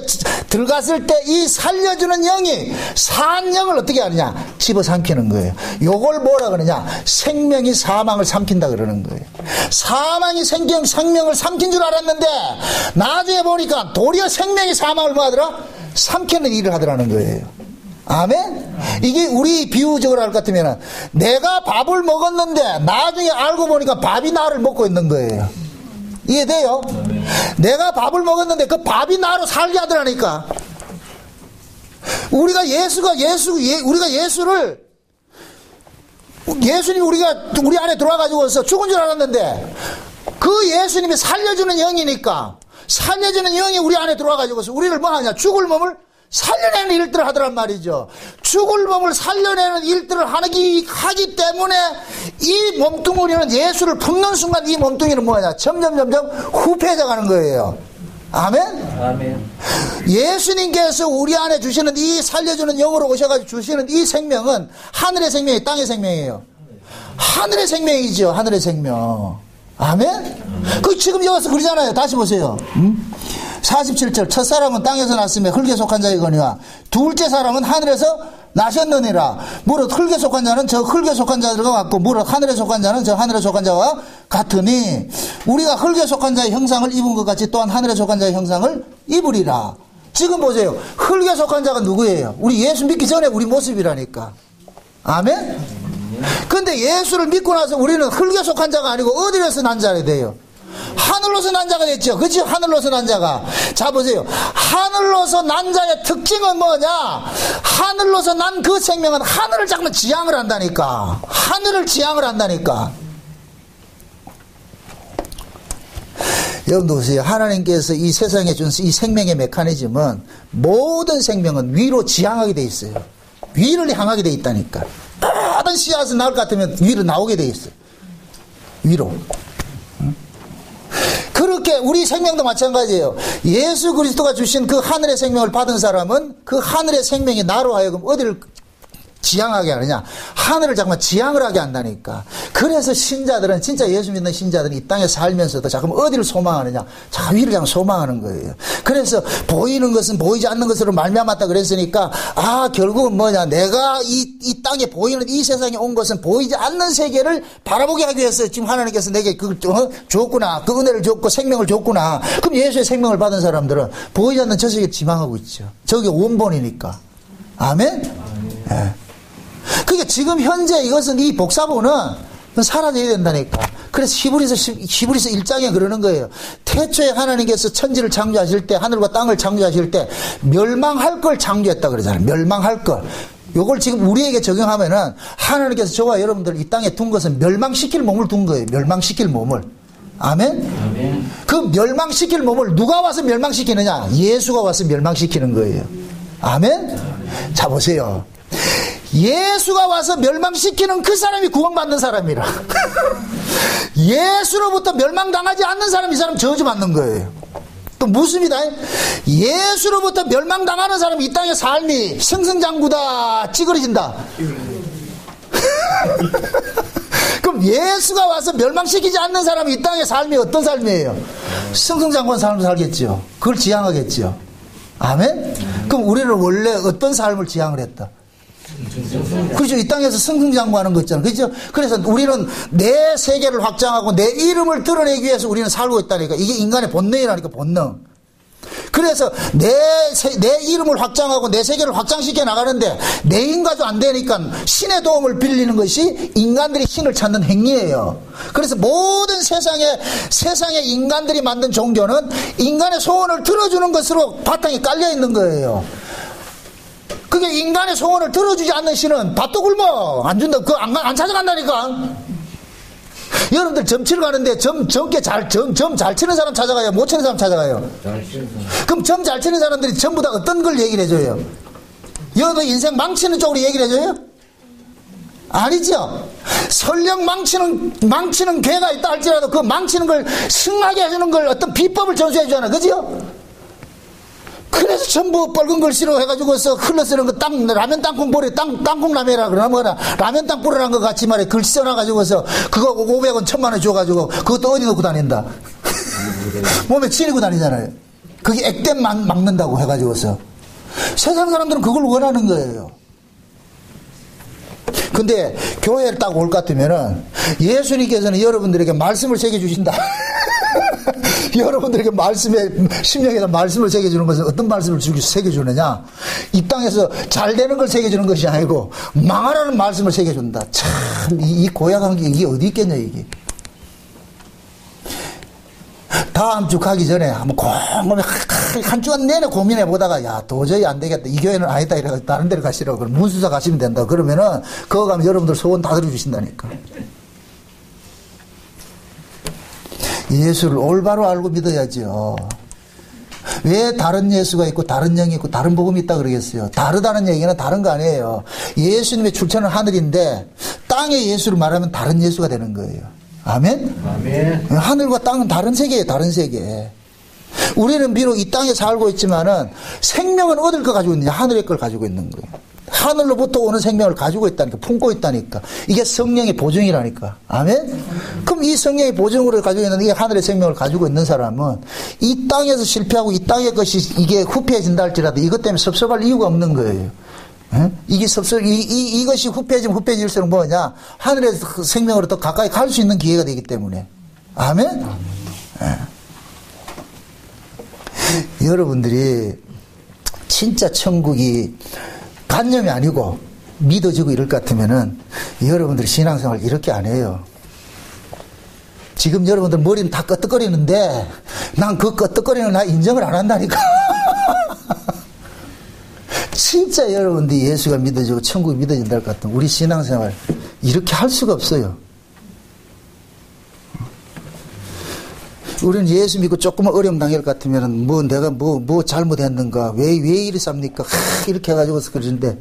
들어갔을 때 이 살려주는 영이 산영을 어떻게 하느냐? 집어삼키는 거예요. 요걸 뭐라 그러냐? 생명이 사망을 삼킨다 그러는 거예요. 사망이 생명을 삼킨 줄 알았는데 나중에 보니까 도리어 생명이 사망을 뭐 하더라? 삼키는 일을 하더라는 거예요. 아멘? 이게 우리 비유적으로 할 것 같으면 내가 밥을 먹었는데 나중에 알고 보니까 밥이 나를 먹고 있는 거예요. 이해돼요? 내가 밥을 먹었는데 그 밥이 나로 살게 하더라니까. 우리가 예수님이 우리 안에 들어와가지고서 죽은 줄 알았는데 그 예수님이 살려주는 영이니까 살려주는 영이 우리 안에 들어와가지고서 우리를 뭐 하냐? 죽을 몸을 살려내는 일들을 하더란 말이죠. 죽을 몸을 살려내는 일들을 하기 때문에 이 몸뚱이는 예수를 품는 순간 이 몸뚱이는 뭐냐? 점점 후패져 가는 거예요. 아멘? 아멘. 예수님께서 우리 안에 주시는 이 살려주는 영으로 오셔가지고 주시는 이 생명은 하늘의 생명이 땅의 생명이에요. 하늘의 생명이죠. 하늘의 생명. 아멘? 그 지금 여기서 그러잖아요. 다시 보세요. 47절 첫사람은 땅에서 났으며 흙에 속한 자이거니와 둘째 사람은 하늘에서 나셨느니라. 무릇 흙에 속한 자는 저 흙에 속한 자들과 같고 무릇 하늘에 속한 자는 저 하늘에 속한 자와 같으니 우리가 흙에 속한 자의 형상을 입은 것 같이 또한 하늘에 속한 자의 형상을 입으리라. 지금 보세요. 흙에 속한 자가 누구예요? 우리 예수 믿기 전에 우리 모습이라니까. 아멘? 근데 예수를 믿고 나서 우리는 흙에 속한 자가 아니고 어디로서 난 자가 돼요? 하늘로서 난 자가 됐죠. 그렇죠? 하늘로서 난 자가. 자 보세요. 하늘로서 난 자의 특징은 뭐냐? 하늘로서 난 그 생명은 하늘을 잠깐 지향을 한다니까. 하늘을 지향을 한다니까. 여러분도 보세요. 하나님께서 이 세상에 준 이 생명의 메커니즘은 모든 생명은 위로 지향하게 돼 있어요. 위를 향하게 돼 있다니까. 모든 씨앗은 나올 것 같으면 위로 나오게 돼 있어요. 위로. 그렇게 우리 생명도 마찬가지예요. 예수 그리스도가 주신 그 하늘의 생명을 받은 사람은 그 하늘의 생명이 나로 하여금 어디를 지향하게 하느냐? 하늘을 잠깐 지향을 하게 한다니까. 그래서 신자들은, 진짜 예수 믿는 신자들은 이 땅에 살면서도 잠깐 어디를 소망하느냐? 자, 위를 잠깐 소망하는 거예요. 그래서 보이는 것은 보이지 않는 것으로 말미암았다 그랬으니까, 아, 결국은 뭐냐? 내가 이 땅에 보이는 이 세상에 온 것은 보이지 않는 세계를 바라보게 하기 위해서 지금 하나님께서 내게 그걸 줬구나. 그 은혜를 줬고 생명을 줬구나. 그럼 예수의 생명을 받은 사람들은 보이지 않는 저 세계를 지망하고 있죠. 저게 원본이니까. 아멘? 예. 그러니까 지금 현재 이것은 이 복사본은 사라져야 된다니까. 그래서 히브리서 1장에 그러는 거예요. 태초에 하나님께서 천지를 창조하실 때, 하늘과 땅을 창조하실 때 멸망할 걸 창조했다 그러잖아요. 멸망할 걸. 요걸 지금 우리에게 적용하면은 하나님께서 저와 여러분들 이 땅에 둔 것은 멸망시킬 몸을 둔 거예요. 멸망시킬 몸을. 아멘? 아멘. 그 멸망시킬 몸을 누가 와서 멸망시키느냐? 예수가 와서 멸망시키는 거예요. 아멘? 자 보세요. 예수가 와서 멸망시키는 그 사람이 구원받는 사람이라. 예수로부터 멸망당하지 않는 사람이 이 사람 저주받는 거예요. 또 무슨이다? 예수로부터 멸망당하는 사람이 이 땅의 삶이 승승장구다 찌그러진다. 그럼 예수가 와서 멸망시키지 않는 사람이 이 땅의 삶이 어떤 삶이에요? 승승장구한 삶을 살겠죠. 그걸 지향하겠죠. 아멘? 그럼 우리는 원래 어떤 삶을 지향을 했다? 그렇죠. 이 땅에서 승승장구하는 거 있잖아요. 그렇죠. 그래서 우리는 내 세계를 확장하고 내 이름을 드러내기 위해서 우리는 살고 있다니까. 이게 인간의 본능이라니까, 본능. 그래서 내 이름을 확장하고 내 세계를 확장시켜 나가는데 내 힘가도 안 되니까 신의 도움을 빌리는 것이 인간들이 신을 찾는 행위예요. 그래서 모든 세상의 인간들이 만든 종교는 인간의 소원을 들어주는 것으로 바탕이 깔려 있는 거예요. 그게 인간의 소원을 들어주지 않는 신은 밭도 굶어 안 준다. 그거 안 찾아간다니까. 여러분들 점 치러 가는데 점 잘 치는 사람 찾아가요? 못 치는 사람 찾아가요? 그럼 점 잘 치는 사람들이 전부 다 어떤 걸 얘기를 해줘요? 여러분 인생 망치는 쪽으로 얘기를 해줘요? 아니죠. 설령 망치는 괴가 있다 할지라도 그 망치는 걸 승하게 해주는 걸 어떤 비법을 전수해 주잖아. 그죠? 그래서 전부 빨간 글씨로 해가지고서 흘러쓰는 거 라면 땅콩 보리 땅콩 라면이라 그러나 뭐나 라면 땅 뿌리라는 거 같이 말해 글씨 써놔가지고서 그거 500원 1000만원 줘가지고 그것도 어디 넣고 다닌다. 몸에 치리고 다니잖아요. 그게 액땜 막는다고 해가지고서 세상 사람들은 그걸 원하는 거예요. 근데 교회를 딱 올 것 같으면은 예수님께서는 여러분들에게 말씀을 새겨주신다. 여러분들에게 심령에다 말씀을 새겨주는 것은 어떤 말씀을 새겨주느냐? 이 땅에서 잘 되는 걸 새겨주는 것이 아니고 망하라는 말씀을 새겨준다. 참, 이 고약한 게 이게 어디 있겠냐, 이게. 다음 주 가기 전에 한번 곰곰이 한 주간 내내 고민해 보다가 야 도저히 안 되겠다. 이 교회는 아니다. 이래서 다른 데로 가시라고. 그럼 문수사 가시면 된다. 그러면은 그거 가면 여러분들 소원 다 들어주신다니까. 예수를 올바로 알고 믿어야죠. 왜 다른 예수가 있고 다른 영이 있고 다른 복음이 있다 그러겠어요? 다르다는 얘기는 다른 거 아니에요. 예수님의 출처는 하늘인데 땅의 예수를 말하면 다른 예수가 되는 거예요. 아멘? 아멘. 하늘과 땅은 다른 세계예요. 다른 세계. 우리는 비록 이 땅에 살고 있지만은 생명은 어딜 거 가지고 있느냐? 하늘의 걸 가지고 있는 거예요. 하늘로부터 오는 생명을 가지고 있다니까. 품고 있다니까. 이게 성령의 보증이라니까. 아멘? 그럼 이 성령의 보증으로 가지고 있는 이 하늘의 생명을 가지고 있는 사람은 이 땅에서 실패하고 이 땅의 것이 이게 후패해진다 할지라도 이것 때문에 섭섭할 이유가 없는 거예요. 이게 이것이 후패해질수록 뭐냐? 하늘의 생명으로 더 가까이 갈 수 있는 기회가 되기 때문에. 아멘? 여러분들이 진짜 천국이 관념이 아니고 믿어지고 이럴 것 같으면은 여러분들 신앙생활 이렇게 안 해요. 지금 여러분들 머리는 다 끄떡거리는데 난 그 끄떡거리는 나 인정을 안 한다니까. 진짜 여러분들이 예수가 믿어지고 천국이 믿어진다 할 것 같으면 우리 신앙생활 이렇게 할 수가 없어요. 우리는 예수 믿고 조금만 어려움 당할 것 같으면 내가 뭐 잘못했는가 왜 이리 쌉니까 이렇게 해가지고서 그러는데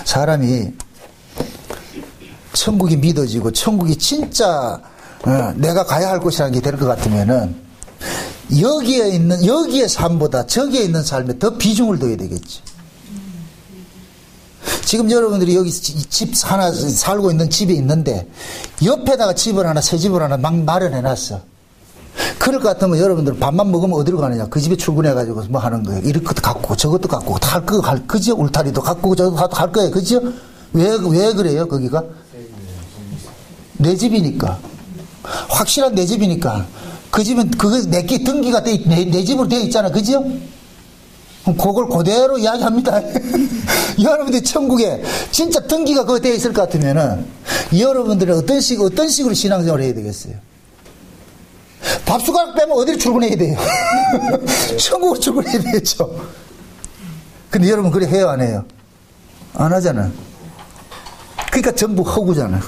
사람이 천국이 믿어지고 천국이 진짜 내가 가야 할 곳이라는 게 될 것 같으면은 여기에 삶보다 저기에 있는 삶에 더 비중을 둬야 되겠지. 지금 여러분들이 여기 집 하나 살고 있는 집이 있는데 옆에다가 집을 하나 새 집을 하나 막 마련해 놨어. 그럴 것 같으면 여러분들 밥만 먹으면 어디로 가느냐? 그 집에 출근해 가지고 뭐 하는 거예요? 이런 것도 갖고 저것도 갖고 다 할 거 그죠? 울타리도 갖고 저것도 할 거예요. 그죠? 왜 그래요? 거기가 내 집이니까 확실한 내 집이니까 그 집은 그거 내게 등기가 내 집으로 되어 있잖아. 그죠? 그걸 그대로 이야기합니다. 여러분들이 천국에 진짜 등기가 그거 되어 있을 것 같으면은 여러분들은 어떤 식으로 신앙생활을 해야 되겠어요? 밥숟가락 빼면 어디로 출근해야 돼요? 천국으로 출근해야 되겠죠. 근데 여러분 그래 해요 안 해요? 안 하잖아. 그러니까 전부 허구잖아요.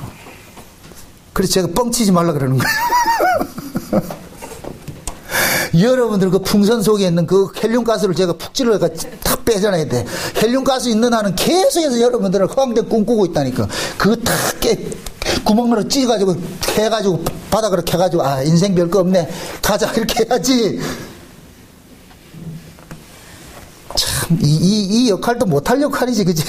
그래서 제가 뻥치지 말라 그러는 거예요. 여러분들 그 풍선 속에 있는 그 헬륨가스를 제가 푹 찔러가 탁 빼줘야 돼. 헬륨가스 있는 한은 계속해서 여러분들은 허황대 꿈꾸고 있다니까. 그거 탁 구멍으로 찌가지고 해가지고 바닥으로 캐가지고 인생 별거 없네 가자 이렇게 해야지. 참 이 역할도 못할 역할이지 그지?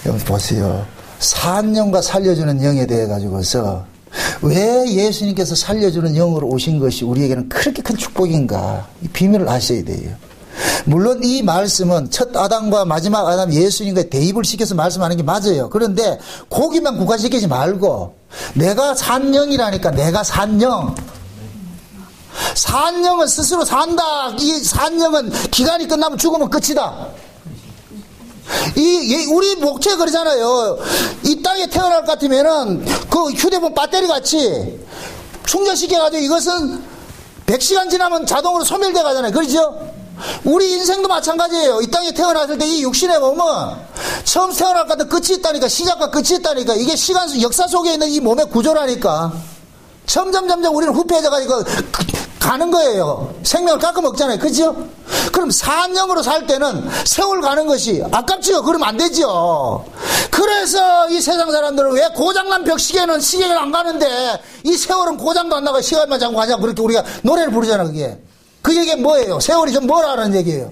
여러분 보세요. 산 영과 살려주는 영에 대해 가지고서 왜 예수님께서 살려주는 영으로 오신 것이 우리에게는 그렇게 큰 축복인가 이 비밀을 아셔야 돼요. 물론 이 말씀은 첫 아담과 마지막 아담 예수님과 대입을 시켜서 말씀하는 게 맞아요. 그런데 거기만 국한시키지 말고 내가 산영이라니까. 내가 산영. 산영은 스스로 산다. 이 산영은 기간이 끝나면 죽으면 끝이다. 우리 목체 그러잖아요. 이 땅에 태어날 것 같으면은 그 휴대폰 배터리 같이 충전시켜가지고 이것은 100시간 지나면 자동으로 소멸돼 가잖아요. 그렇죠? 우리 인생도 마찬가지예요. 이 땅에 태어났을 때 이 육신의 몸은 처음 태어날 것 같은 끝이 있다니까. 시작과 끝이 있다니까. 이게 역사 속에 있는 이 몸의 구조라니까. 점점 우리는 후패해져가지고 가는 거예요. 생명을 깎아 먹잖아요. 그죠? 그럼 산영으로 살 때는 세월 가는 것이 아깝지요. 그러면 안 되죠. 그래서 이 세상 사람들은 왜 고장난 벽시계는 시계가 안 가는데 이 세월은 고장도 안 나가 시간만 잡고 가자고 그렇게 우리가 노래를 부르잖아. 그게. 그 얘기가 뭐예요? 세월이 좀 뭐라는 얘기예요?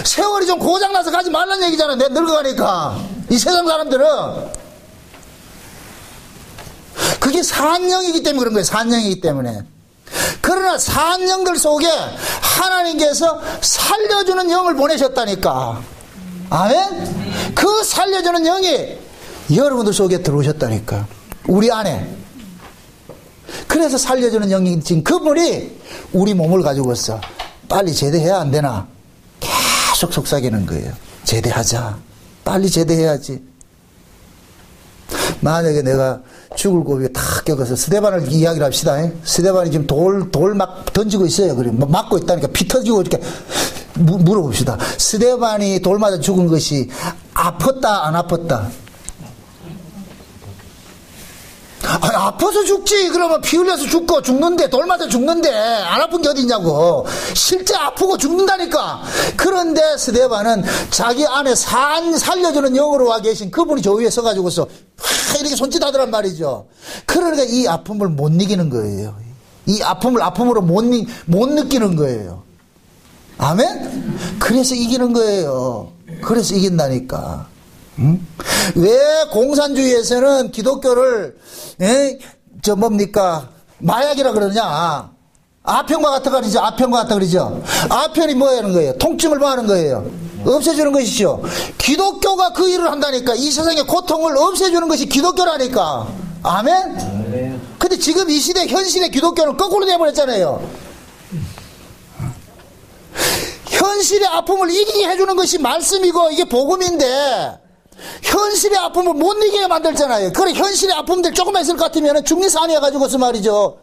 세월이 좀 고장나서 가지 말라는 얘기잖아. 내가 늙어가니까. 이 세상 사람들은. 그게 산영이기 때문에 그런 거예요. 산영이기 때문에. 그러나 산영들 속에 하나님께서 살려주는 영을 보내셨다니까. 아멘? 그 살려주는 영이 여러분들 속에 들어오셨다니까. 우리 안에. 그래서 살려주는 영이 지금 그분이 우리 몸을 가지고서 빨리 제대해야 안 되나? 계속 속삭이는 거예요. 제대하자. 빨리 제대해야지. 만약에 내가 죽을 고비에 탁 껴서 스데반을 이야기를 합시다. 스데반이 지금 돌 막 던지고 있어요. 그래 맞고 있다니까 피 터지고 이렇게 물어봅시다. 스데반이 돌 맞아 죽은 것이 아팠다 안 아팠다? 아파서 죽지. 그러면 피 흘려서 죽고 죽는데 돌 맞아 죽는데 안 아픈 게 어디냐고. 실제 아프고 죽는다니까. 그런데 스데반은 자기 안에 살려주는 영으로 와 계신 그분이 저 위에 서가지고서 이렇게 손짓하더란 말이죠. 그러니까 이 아픔을 못 이기는 거예요. 이 아픔을 아픔으로 못 느끼는 거예요. 아멘? 그래서 이기는 거예요. 그래서 이긴다니까. 응? 왜 공산주의에서는 기독교를 뭡니까 마약이라 그러냐? 아편과 같아 그러죠. 아편과 같아 그러죠. 아편이 뭐 하는 거예요? 통증을 뭐 하는 거예요? 없애주는 것이죠. 기독교가 그 일을 한다니까. 이 세상의 고통을 없애주는 것이 기독교라니까. 아멘? 근데 지금 이 시대 현실의 기독교는 거꾸로 돼버렸잖아요. 현실의 아픔을 이기게 해주는 것이 말씀이고 이게 복음인데 현실의 아픔을 못 이기게 만들잖아요. 그래 현실의 아픔들 조금만 있을 것 같으면 중리산이어가지고서 말이죠.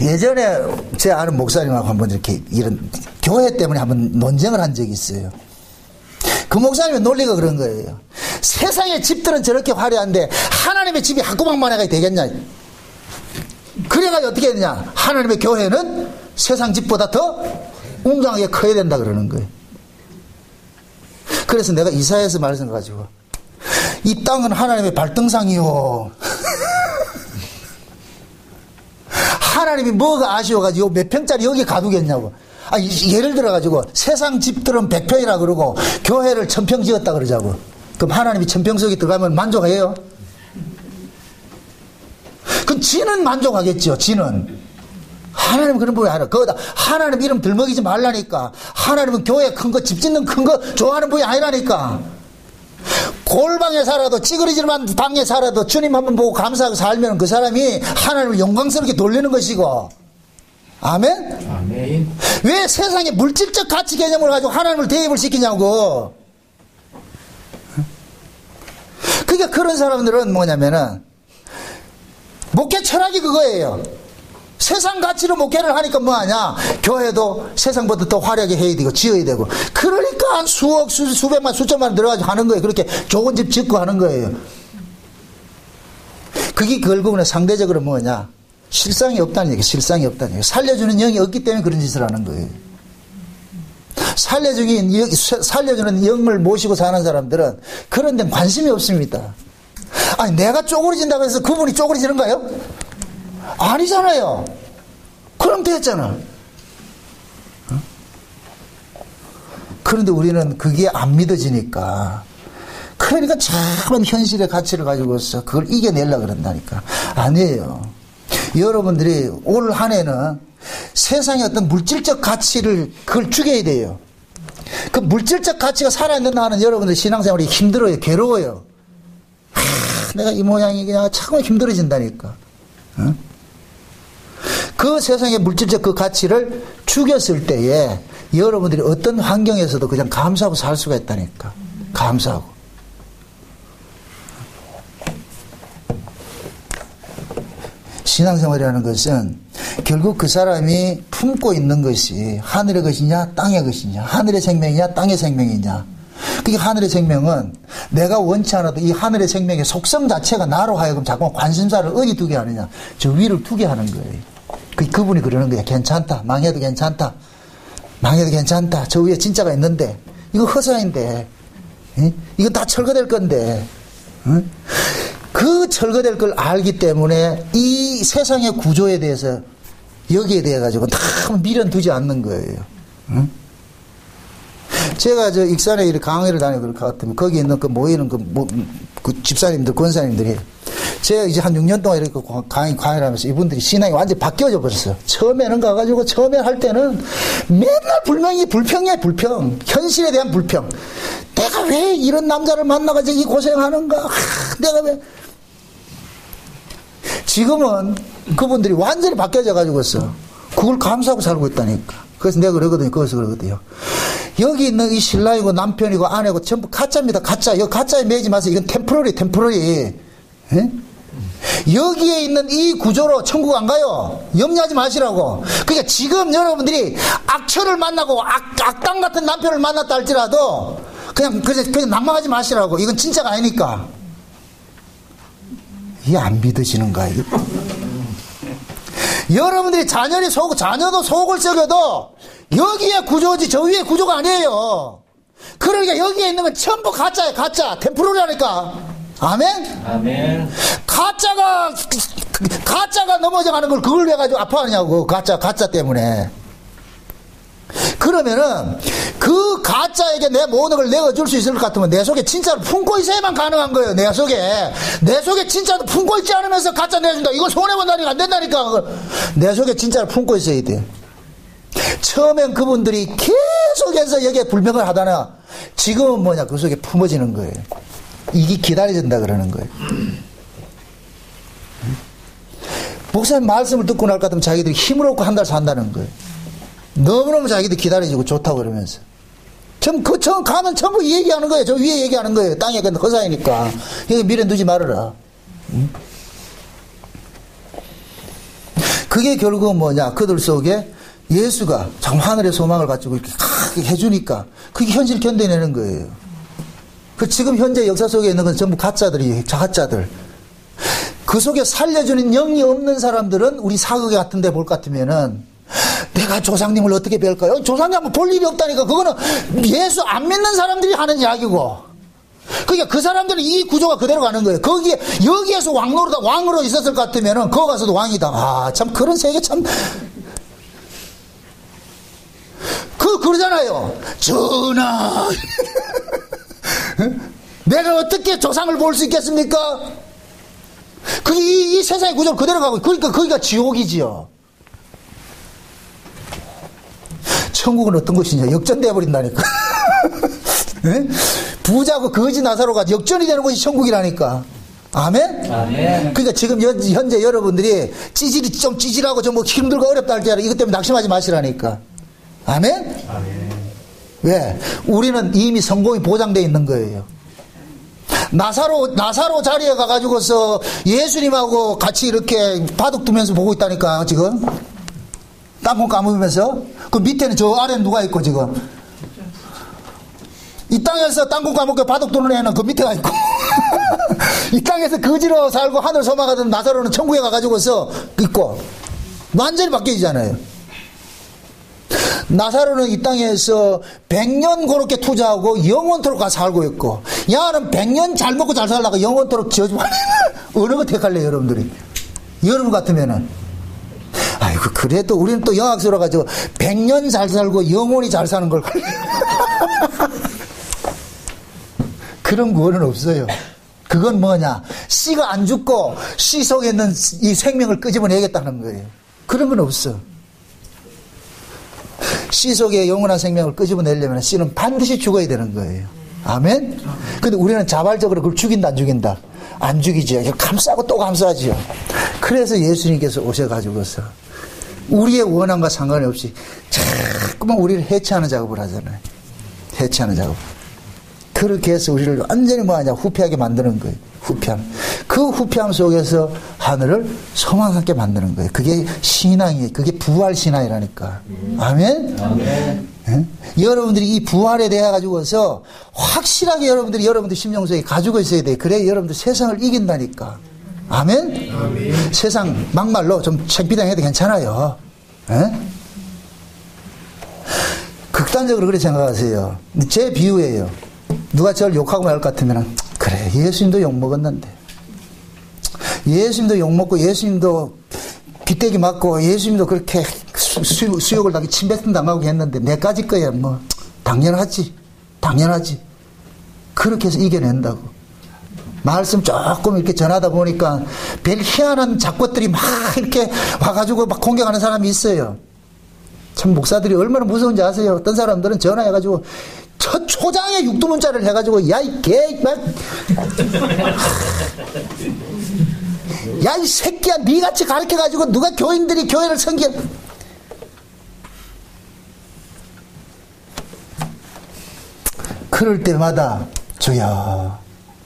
예전에 제 아는 목사님하고 한번 이렇게 이런 교회 때문에 한번 논쟁을 한 적이 있어요. 그 목사님의 논리가 그런 거예요. 세상의 집들은 저렇게 화려한데 하나님의 집이 한구방만 해가 되겠냐. 그래가지고 어떻게 했느냐. 하나님의 교회는 세상 집보다 더 웅장하게 커야 된다 그러는 거예요. 그래서 내가 이사야에서 말씀 가지고 이 땅은 하나님의 발등상이요. 하나님이 뭐가 아쉬워가지고 몇 평짜리 여기 가두겠냐고. 예를 들어가지고 세상 집들은 100평이라 그러고 교회를 1000평 지었다 그러자고. 그럼 하나님이 1000평 속에 들어가면 만족해요? 그럼 지는 만족하겠죠. 지는. 하나님은 그런 분이 아니라 거기다 하나님 이름 들먹이지 말라니까. 하나님은 교회 큰 거 집 짓는 큰 거 좋아하는 분이 아니라니까. 골방에 살아도 찌그러지만 방에 살아도 주님 한번 보고 감사하고 살면 그 사람이 하나님을 영광스럽게 돌리는 것이고. 아멘? 아멘. 왜 세상에 물질적 가치 개념을 가지고 하나님을 대입을 시키냐고. 그러니까 그런 사람들은 뭐냐면은 목회 철학이 그거예요. 세상 가치로 목회를 하니까 뭐하냐. 교회도 세상보다 더 화려하게 해야 되고 지어야 되고. 그러니까 한 수억 수백만 수천만 들어가지고 하는 거예요. 그렇게 좋은 집 짓고 하는 거예요. 그게 결국은 상대적으로 뭐냐. 실상이 없다는 얘기. 실상이 없다는 얘기. 살려주는 영이 없기 때문에 그런 짓을 하는 거예요. 살려주는 영을 모시고 사는 사람들은 그런 데는 관심이 없습니다. 아니 내가 쪼그러진다고 해서 그분이 쪼그러지는가요? 아니잖아요. 그럼 됐잖아. 그런데 우리는 그게 안 믿어지니까. 그러니까 참 현실의 가치를 가지고서 그걸 이겨내려고 그런다니까. 아니에요. 여러분들이 올 한 해는 세상의 어떤 물질적 가치를 그걸 죽여야 돼요. 그 물질적 가치가 살아있는 한은 여러분들 신앙생활이 힘들어요. 괴로워요. 내가 이 모양이 그냥 자꾸 힘들어진다니까. 응? 그 세상의 물질적 그 가치를 죽였을 때에 여러분들이 어떤 환경에서도 그냥 감사하고 살 수가 있다니까. 감사하고. 신앙생활이라는 것은 결국 그 사람이 품고 있는 것이 하늘의 것이냐 땅의 것이냐, 하늘의 생명이냐 땅의 생명이냐. 그게 하늘의 생명은 내가 원치 않아도 이 하늘의 생명의 속성 자체가 나로 하여금 자꾸 관심사를 어디 두게 하느냐, 저 위를 두게 하는 거예요. 그분이 그러는 거예요. 괜찮다. 망해도 괜찮다. 망해도 괜찮다. 저 위에 진짜가 있는데 이거 허사인데 이거 다 철거될 건데. 그 철거될 걸 알기 때문에 이 세상의 구조에 대해서 여기에 대해 가지고 다 미련 두지 않는 거예요. 제가 저 익산에 이렇게 강의를 다니고 그렇게 거기 있는 그 모이는 그 집사님들, 권사님들이 제가 이제 한 6년 동안 이렇게 강의를 하면서 이분들이 신앙이 완전히 바뀌어져 버렸어요. 처음에는 가가지고 처음에 할 때는 맨날 불평이야, 불평. 현실에 대한 불평. 내가 왜 이런 남자를 만나가지고 이 고생하는가? 내가 왜. 지금은 그분들이 완전히 바뀌어져 가지고서 그걸 감사하고 살고 있다니까. 그래서 내가 그러거든요. 거기서 그러거든요. 여기 있는 이 신랑이고 남편이고 아내고 전부 가짜입니다. 가짜. 이거 가짜에 매지 마세요. 이건 템포러리. 예? 여기에 있는 이 구조로 천국 안 가요. 염려하지 마시라고. 그러니까 지금 여러분들이 악처를 만나고 악당 같은 남편을 만났다 할지라도 그냥 낙망하지 마시라고. 이건 진짜가 아니니까. 이게 안 믿어지는가, 이게? 여러분들이 자녀도 속을 썩여도 여기에 구조지 저 위에 구조가 아니에요. 그러니까 여기에 있는 건 전부 가짜예요. 가짜. 템포러리라니까. 아멘? 아멘. 가짜가 넘어져가는 걸 그걸 왜 가지고 아파하냐고. 가짜 때문에. 그러면은 그 가짜에게 내 모든 걸 내어줄 수 있을 것 같으면 내 속에 진짜로 품고 있어야만 가능한 거예요. 내 속에 진짜로 품고 있지 않으면서 가짜 내준다. 이거 손해본다니까 안 된다니까. 내 속에 진짜로 품고 있어야 돼. 처음엔 그분들이 계속해서 여기에 불명을 하다가 지금은 뭐냐, 그 속에 품어지는 거예요. 이게 기다려진다 그러는 거예요. 목사님 말씀을 듣고 날 것 같으면 자기들이 힘을 얻고 한 달 산다는 거예요. 너무너무 자기들 기다려주고 좋다고 그러면서. 전 가면 전부 얘기하는 거예요. 저 위에 얘기하는 거예요. 땅에 그 허사이니까. 여기 미래 두지 말아라. 그게 결국은 뭐냐. 그들 속에 예수가 참 하늘의 소망을 가지고 이렇게 해주니까 그게 현실 견뎌내는 거예요. 그 지금 현재 역사 속에 있는 건 전부 가짜들이에요. 가짜들. 그 속에 살려주는 영이 없는 사람들은 우리 사극 같은 데 볼 것 같으면은 내가 조상님을 어떻게 뵐까요? 조상님은 볼 일이 없다니까. 그거는 예수 안 믿는 사람들이 하는 이야기고. 그러니까 그 사람들은 이 구조가 그대로 가는 거예요. 거기에, 여기에서 왕으로 있었을 것 같으면은, 거기 가서도 왕이다. 아, 참, 그런 세계 참. 그러잖아요. 전하. 내가 어떻게 조상을 볼 수 있겠습니까? 그게 이 세상의 구조를 그대로 가고, 그러니까 거기가 지옥이지요. 천국은 어떤 것이냐? 역전되어 버린다니까. 네? 부자고 거지 나사로가 역전이 되는 것이 천국이라니까. 아멘? 아멘. 그러니까 지금 현재 여러분들이 좀 찌질하고 좀 뭐 힘들고 어렵다 할 때 이것 때문에 낙심하지 마시라니까. 아멘? 아멘. 왜? 우리는 이미 성공이 보장되어 있는 거예요. 나사로 자리에 가가지고서 예수님하고 같이 이렇게 바둑 두면서 보고 있다니까, 지금. 땅콩 까먹으면서. 그 밑에는 저 아래는 누가 있고, 지금. 이 땅에서 땅콩 까먹고 바둑 두는 애는 그 밑에가 있고. 이 땅에서 거지로 살고 하늘 소망하던 나사로는 천국에 가가지고서 있고. 완전히 바뀌어지잖아요. 나사로는 이 땅에서 100년 그렇게 투자하고 영원토록 가서 살고 있고, 야는 100년 잘 먹고 잘 살다가 영원토록 지어주면 어느 거 택할래요, 여러분들이? 여러분 같으면은. 아이고, 그래도 우리는 또 영학스러워 가지고 100년 잘 살고 영원히 잘 사는 걸 그런 구원은 없어요. 그건 뭐냐? 씨가 안 죽고 씨 속에 있는 이 생명을 끄집어내겠다는 거예요. 그런 건 없어. 씨 속에 영원한 생명을 끄집어내려면 씨는 반드시 죽어야 되는 거예요. 아멘? 근데 우리는 자발적으로 그걸 죽인다, 안 죽인다? 안 죽이죠. 감싸고 또 감싸지요. 그래서 예수님께서 오셔가지고서 우리의 원함과 상관이 없이 자꾸만 우리를 해체하는 작업을 하잖아요. 해체하는 작업. 그렇게 해서 우리를 완전히 뭐하냐, 후패하게 만드는 거예요. 후패함. 그 후패함 속에서 하늘을 소망하게 만드는 거예요. 그게 신앙이에요. 그게 부활 신앙이라니까. 아멘? 아멘. 네? 여러분들이 이 부활에 대해 가지고서 확실하게 여러분들 심령 속에 가지고 있어야 돼요. 그래야 여러분들 세상을 이긴다니까. 아멘? 아멘. 세상 막말로 좀 책비당해도 괜찮아요. 네? 극단적으로 그렇게 생각하세요. 제 비유예요. 누가 저를 욕하고 말 것 같으면, 그래, 예수님도 욕먹었는데. 예수님도 욕먹고, 예수님도 빗대기 맞고, 예수님도 그렇게 수욕을 당하고, 침뱉음 당하고 했는데, 내까지 거야, 뭐. 당연하지. 그렇게 해서 이겨낸다고. 말씀 조금 이렇게 전하다 보니까, 별 희한한 작것들이 막 이렇게 와가지고 막 공격하는 사람이 있어요. 참, 목사들이 얼마나 무서운지 아세요? 어떤 사람들은 전화해가지고, 첫 초장에 육두문자를 해가지고, 야, 이 개, 야, 이 새끼야, 니같이 가르쳐가지고 누가 교인들이 교회를 섬겨. 그럴 때마다, 주여,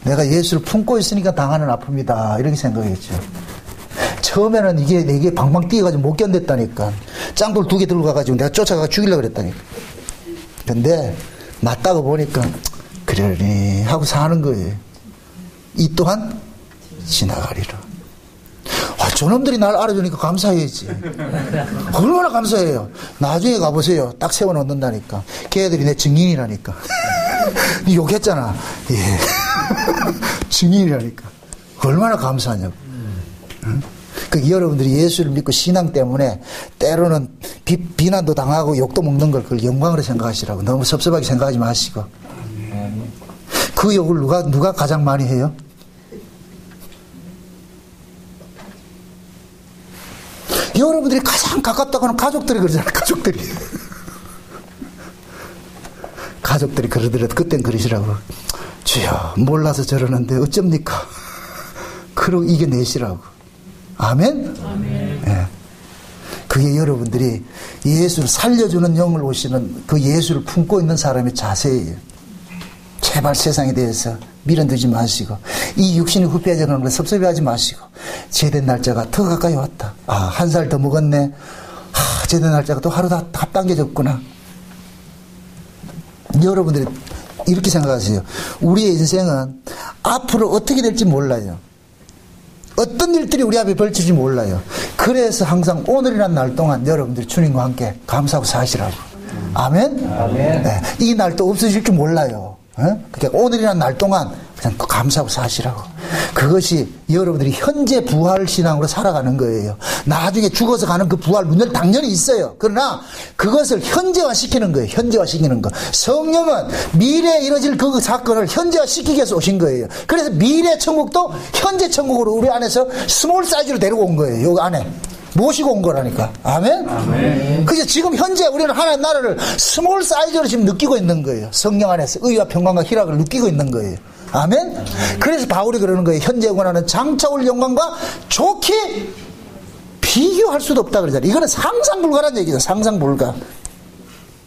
내가 예수를 품고 있으니까 당하는 아픔이다. 이렇게 생각했죠. 처음에는 이게 방방 뛰어가지고 못 견뎠다니까. 짱돌 2개 들고 가가지고 내가 쫓아가 죽이려고 그랬다니까. 근데, 맞다고 보니까, 그러니, 하고 사는 거예요. 이 또한 지나가리라. 아, 저놈들이 날 알아주니까 감사해야지. 얼마나 감사해요. 나중에 가보세요. 딱 세워놓는다니까. 걔들이 내 증인이라니까. 욕했잖아. 예. 증인이라니까. 얼마나 감사하냐고. 응? 그 여러분들이 예수를 믿고 신앙 때문에 때로는 비난도 당하고 욕도 먹는 걸 그걸 영광으로 생각하시라고. 너무 섭섭하게 생각하지 마시고. 그 욕을 누가 가장 많이 해요? 여러분들이 가장 가깝다고 하는 가족들이 그러잖아요. 가족들이 그러더라도 그땐 그러시라고. 주여, 몰라서 저러는데 어쩝니까? 그러고 이겨내시라고. 아멘? 예. 그게 여러분들이 예수를 살려주는 영을 오시는 그 예수를 품고 있는 사람의 자세예요. 제발 세상에 대해서 미련두지 마시고 이 육신이 후패해져가는 걸 섭섭해하지 마시고 제된 날짜가 더 가까이 왔다. 아, 한 살 더 먹었네. 제된 날짜가 또 하루 다 앞당겨졌구나. 여러분들이 이렇게 생각하세요. 우리의 인생은 앞으로 어떻게 될지 몰라요. 어떤 일들이 우리 앞에 벌쳐질지 몰라요. 그래서 항상 오늘이란 날 동안 여러분들이 주님과 함께 감사하고 사시라고. 아멘? 아멘. 네, 이 날도 없어질 줄 몰라요. 그러니까 오늘이란 날 동안 그냥 감사하고 사시라고. 그것이 여러분들이 현재 부활신앙으로 살아가는 거예요. 나중에 죽어서 가는 그 부활 문제는 당연히 있어요. 그러나 그것을 현재화시키는 거예요. 현재화시키는 거. 성령은 미래에 이뤄질 그 사건을 현재화시키기 위해서 오신 거예요. 그래서 미래 천국도 현재 천국으로 우리 안에서 스몰 사이즈로 데리고 온 거예요. 여기 안에 모시고 온 거라니까. 아멘? 아멘. 그래서 지금 현재 우리는 하나님 나라를 스몰 사이즈로 지금 느끼고 있는 거예요. 성령 안에서 의와 평강과 희락을 느끼고 있는 거예요. 아멘? 그래서 바울이 그러는 거예요. 현재 원하는 장차 올 영광과 좋게 비교할 수도 없다 그러잖아요. 이거는 상상 불가라는 얘기죠. 상상 불가.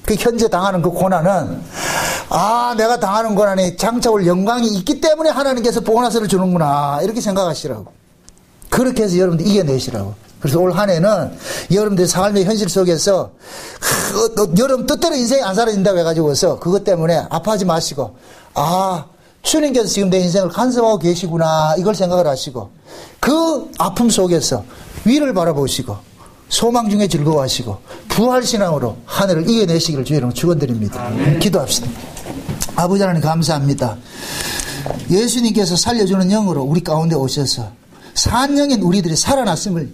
그 현재 당하는 그 고난은 내가 당하는 고난이 장차 올 영광이 있기 때문에 하나님께서 보너스를 주는구나. 이렇게 생각하시라고. 그렇게 해서 여러분들 이겨내시라고. 그래서 올 한 해는 여러분들의 삶의 현실 속에서 여러분 뜻대로 인생이 안 사라진다고 해가지고서 그것 때문에 아파하지 마시고 주님께서 지금 내 인생을 간섭하고 계시구나 이걸 생각을 하시고 그 아픔 속에서 위를 바라보시고 소망 중에 즐거워하시고 부활신앙으로 하늘을 이겨내시기를 주의 이름으로 축원드립니다. 기도합시다. 아버지 하나님 감사합니다. 예수님께서 살려주는 영으로 우리 가운데 오셔서 산영인 우리들이 살아났음을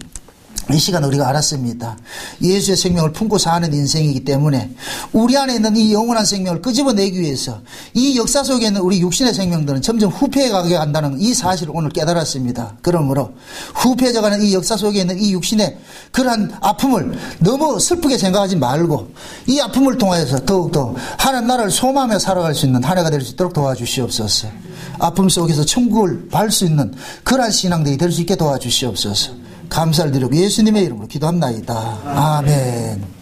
이 시간 우리가 알았습니다. 예수의 생명을 품고 사는 인생이기 때문에 우리 안에 있는 이 영원한 생명을 끄집어내기 위해서 이 역사 속에 있는 우리 육신의 생명들은 점점 후패해가게 한다는 이 사실을 오늘 깨달았습니다. 그러므로 후패해져가는 이 역사 속에 있는 이 육신의 그러한 아픔을 너무 슬프게 생각하지 말고 이 아픔을 통해서 더욱더 하나님 나라를 소망하며 살아갈 수 있는 한 해가 될 수 있도록 도와주시옵소서. 아픔 속에서 천국을 밟을 수 있는 그러한 신앙들이 될 수 있게 도와주시옵소서. 감사를 드리고 예수님의 이름으로 기도합나이다. 아멘.